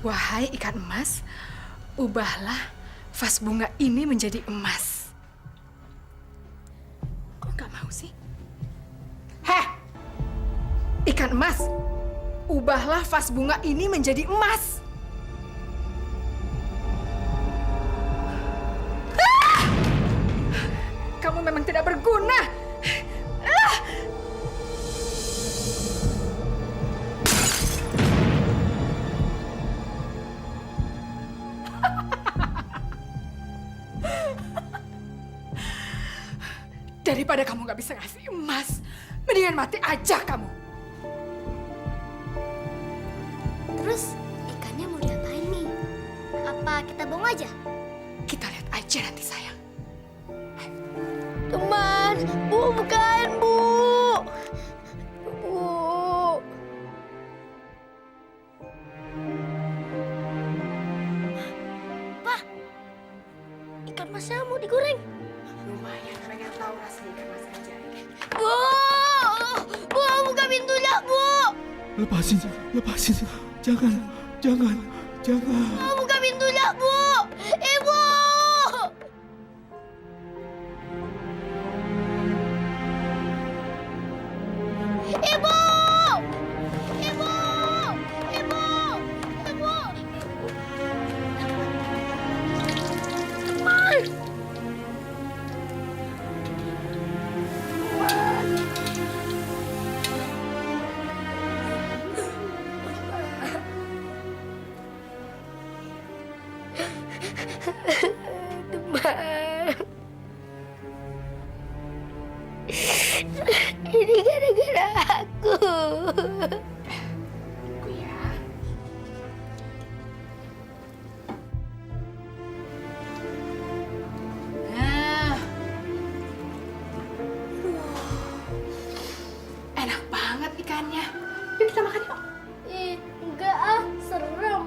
Wahai ikan emas, ubahlah vas bunga ini menjadi emas. Kok nggak mau sih? Heh! Ikan emas, ubahlah vas bunga ini menjadi emas. Ah! Kamu memang tidak berguna. Ah! Daripada kamu gak bisa ngasih emas, mendingan mati aja kamu. Terus ikannya mau diapain nih? Apa kita buang aja? Kita lihat aja nanti, sayang. Teman, Bu, bukain, Bu. Bu. Pak, ikan masnya mau digoreng. Lumayan, pengen tahu rasanya ikan mas aja. Bu. Bu, buka pintunya, Bu. Lepasin, lepasin. Jangan, jangan, jangan. Bu, buka pintunya, Bu. Ibu. Ibu. Ibu. Ibu. Ibu. Teman. Teman. Ini gara-gara aku. Aku ya. Nah. Enak banget ikannya. Yuk kita makan yuk. Enggak ah, serem.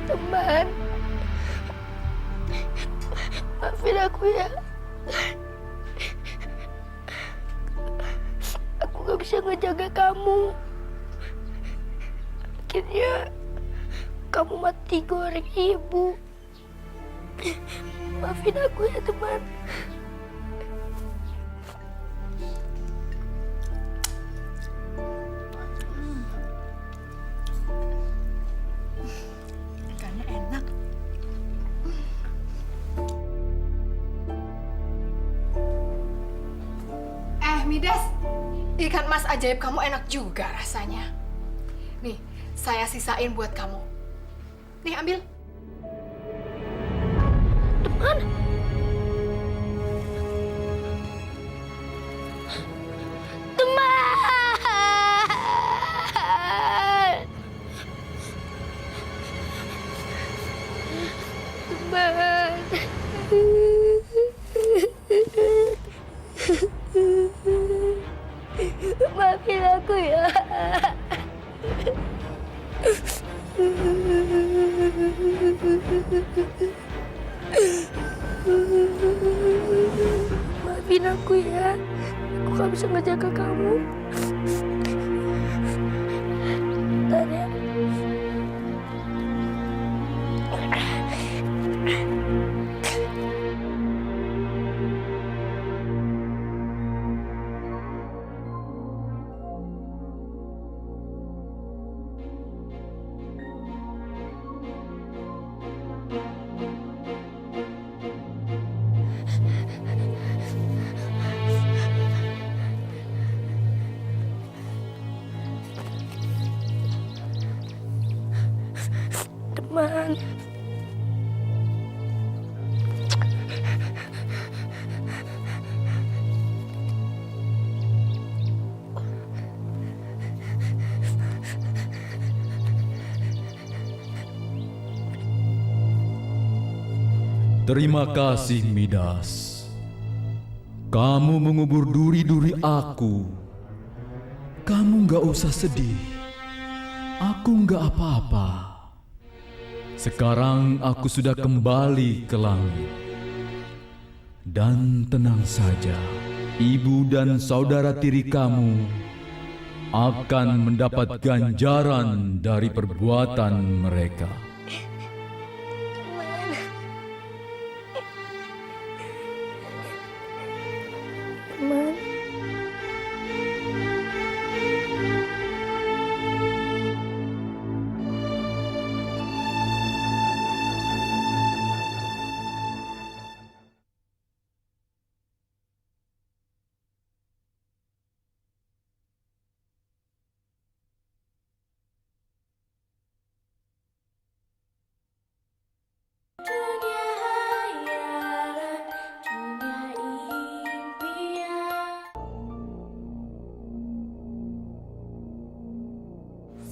Teman. Maafin aku ya. Aku gak bisa ngejaga kamu. Akhirnya kamu mati goreng ibu. Maafin aku ya, teman. Ikannya enak. Midas, ikan emas ajaib kamu enak juga rasanya. Nih, saya sisain buat kamu. Nih, ambil. Teman. Teman. Teman. Maafin aku ya. Maafin aku ya. Aku gak bisa ngejaga kamu. Bentar ya. Man. Terima kasih, Midas. Kamu mengubur duri-duri aku. Kamu nggak usah sedih. Aku nggak apa-apa. Sekarang aku sudah kembali ke langit. Dan tenang saja, ibu dan saudara tiri kamu akan mendapat ganjaran dari perbuatan mereka. Man.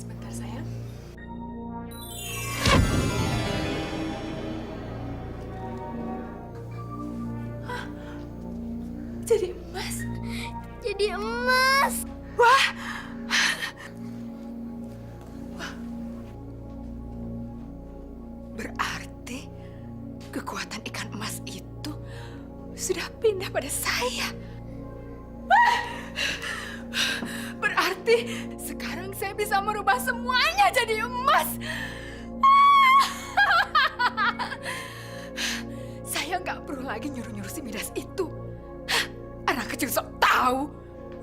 Sebentar sayang. Hah? Jadi emas. Jadi emas. Wah. Berarti kekuatan ikan emas itu sudah pindah pada saya. Berarti sekarang saya bisa merubah semuanya jadi emas. Saya nggak perlu lagi nyuruh-nyuruh si Midas itu. Anak kecil sok tahu.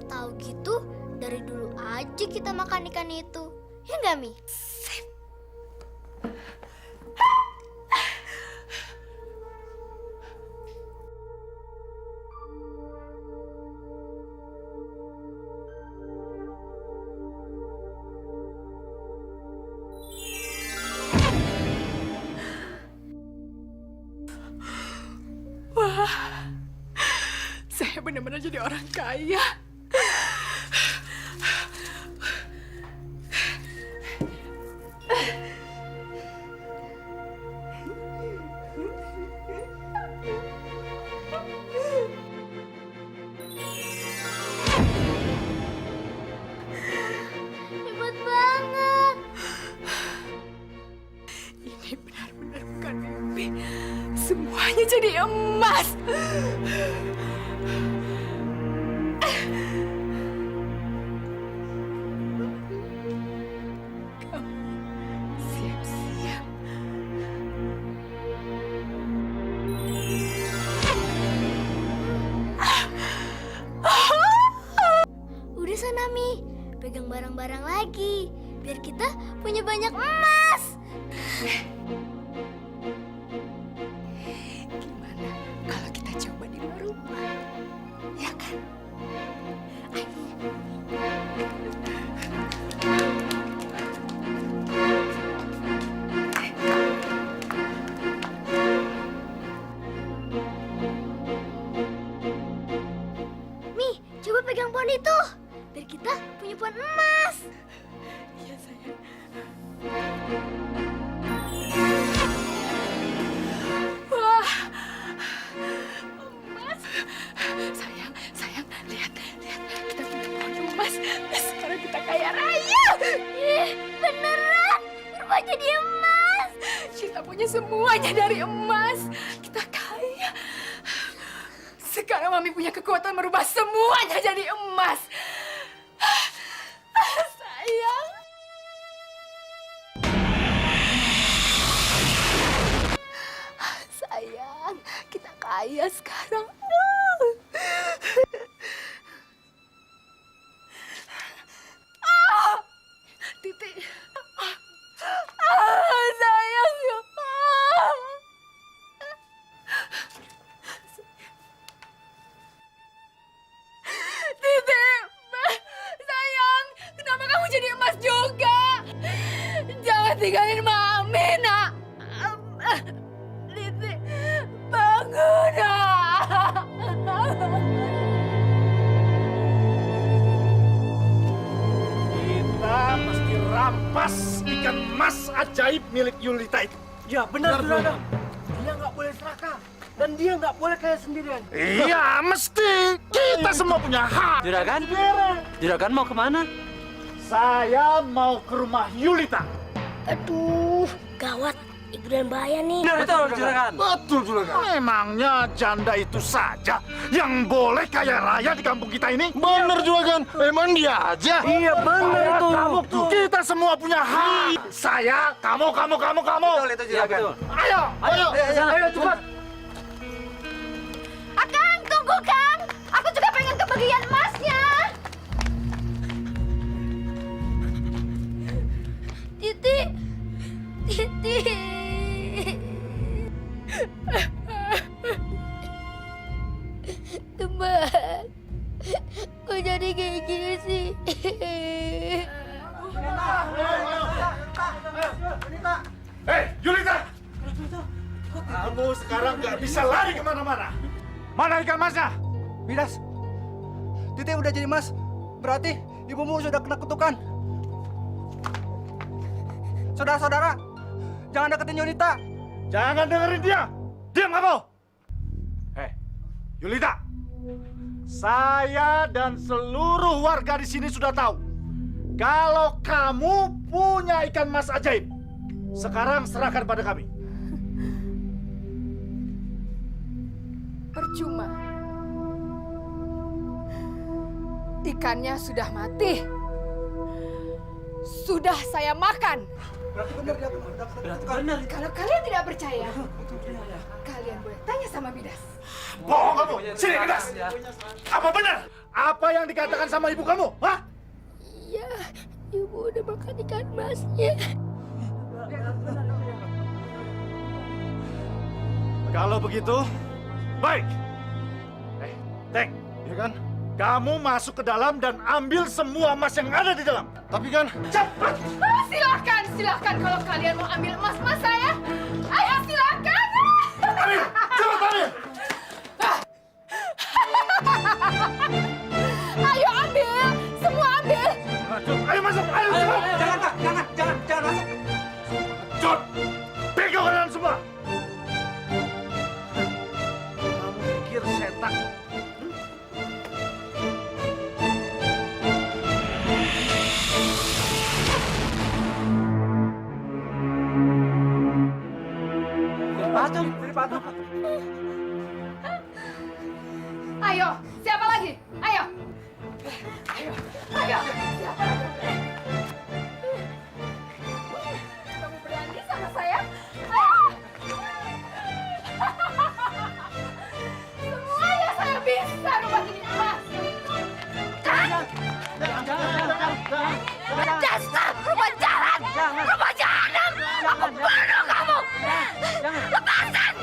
Tahu gitu, dari dulu aja kita makan ikan itu. Ya nggak, Mi? Wah, saya benar-benar jadi orang kaya. Hebat banget. Ini benar-benar bukan mimpi. Semuanya jadi emas. Kamu siap-siap. Udah sana, Mi. Pegang barang-barang lagi. Biar kita punya banyak emas. Gimana kalau kita coba di luar rumah? Ya kan? Mi, coba pegang pohon itu. Biar kita punya pohon emas. Iya, sayang. Wah, emas. Sayang, lihat. Kita punya pohon emas. Sekarang kita kaya raya. Ih, beneran. Berubah jadi emas. Kita punya semuanya dari emas. Kita kaya. Sekarang Mami punya kekuatan merubah semuanya jadi emas. Sayang. Sayang, kita kaya sekarang. Titi. Sayang. Titi. Sayang, kenapa kamu jadi emas juga? Jangan tinggalin Mama. Mina. Titi, bangun nak. Kita mesti rampas ikan mas ajaib milik Yulita itu. Ya benar Juragan. Dia nggak boleh serakah. Dan dia nggak boleh kayak sendirian. Iya, mesti. Kita semua punya hak. Juragan? Juragan mau kemana? Saya mau ke rumah Yulita. Aduh, gawat. Ibu dan bahaya nih. Betul, Juragan. Betul, Juragan. Memangnya janda itu saja yang boleh kaya raya di kampung kita ini? Bener, Juragan. Emang dia aja? Iya, bener itu. Kamu tuh. Kita semua punya hak. Saya, kamu. Betul itu, Juragan. Ayo, cepat. Akang, tunggu Kang. Aku juga pengen kebagian emasnya. Titi. Teman, kok jadi kayak gini sih? Hei, Yulita! Kamu sekarang nggak bisa lari kemana-mana. Mana ikan masnya? Midas, Titi udah jadi mas. Berarti ibumu sudah kena kutukan. Saudara-saudara, jangan deketin Yulita. Jangan dengerin dia. Diam kamu. Hei, Yulita. Saya dan seluruh warga di sini sudah tahu kalau kamu punya ikan mas ajaib. Sekarang serahkan pada kami. Percuma. Ikannya sudah mati. Sudah saya makan. Benar. Kalau kalian tidak percaya, kalian boleh tanya sama Midas. Bohong kamu. Sini, Midas. Apa benar? Apa yang dikatakan sama ibu kamu? Hah? Iya, ibu udah makan ikan masnya. Kalau begitu, baik. Teng, ya kan? Kamu masuk ke dalam dan ambil semua emas yang ada di dalam. Tapi kan, cepat! Silakan kalau kalian mau ambil emas saya. Ayo silakan. Ambil, cepat ambil! Ayo ambil, semua ambil. Ayo masuk, ayo cepat! Jangan masuk. Cut! Pegang kalian semua! Kamu pikir setan? Patung. Ayo, siapa lagi? Ayo. Siapa lagi? Kamu berani sama saya? Semuanya saya bisa rubah jadi emas. Dasar rubah jalan, rubah jahanam. Aku bunuh kamu. Lepasan.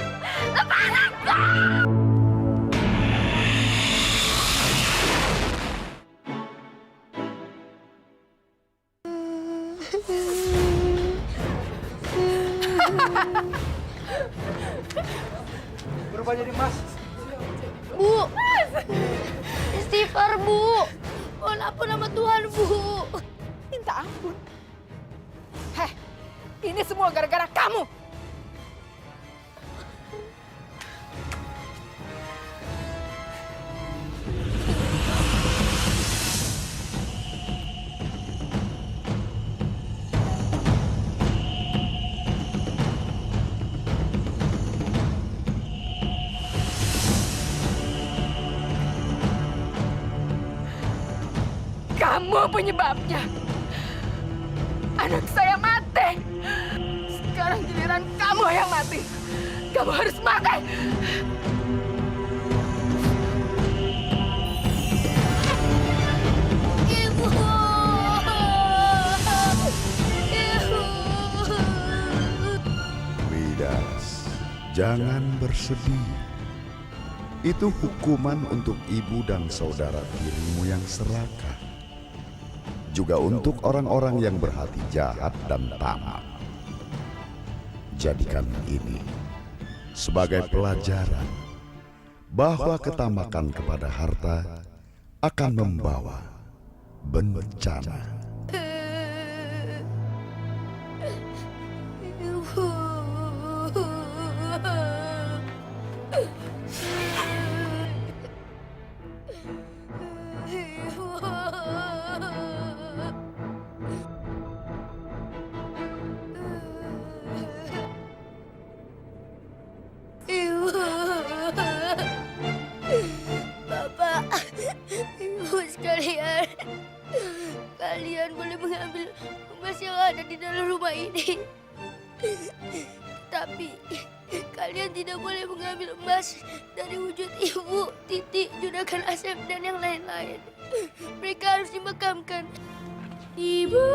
Berubah jadi emas. Bu, istighfar Bu. Mohon ampun nama Tuhan Bu. Minta ampun. Heh, ini semua gara-gara kamu. Kamu penyebabnya. Anak saya mati. Sekarang giliran kamu yang mati. Kamu harus mati. Ibu. Midas, jangan bersedih. Itu hukuman untuk ibu dan saudara tirimu yang serakah. Juga untuk orang-orang yang berhati jahat dan tamak. jadikan ini sebagai pelajaran bahwa ketamakan kepada harta akan membawa bencana. Bapak, Ibu sekalian, kalian boleh mengambil emas yang ada di dalam rumah ini. Tapi kalian tidak boleh mengambil emas dari wujud Ibu, Titi, Juragan Asep, dan yang lain-lain. Mereka harus dimakamkan. Ibu.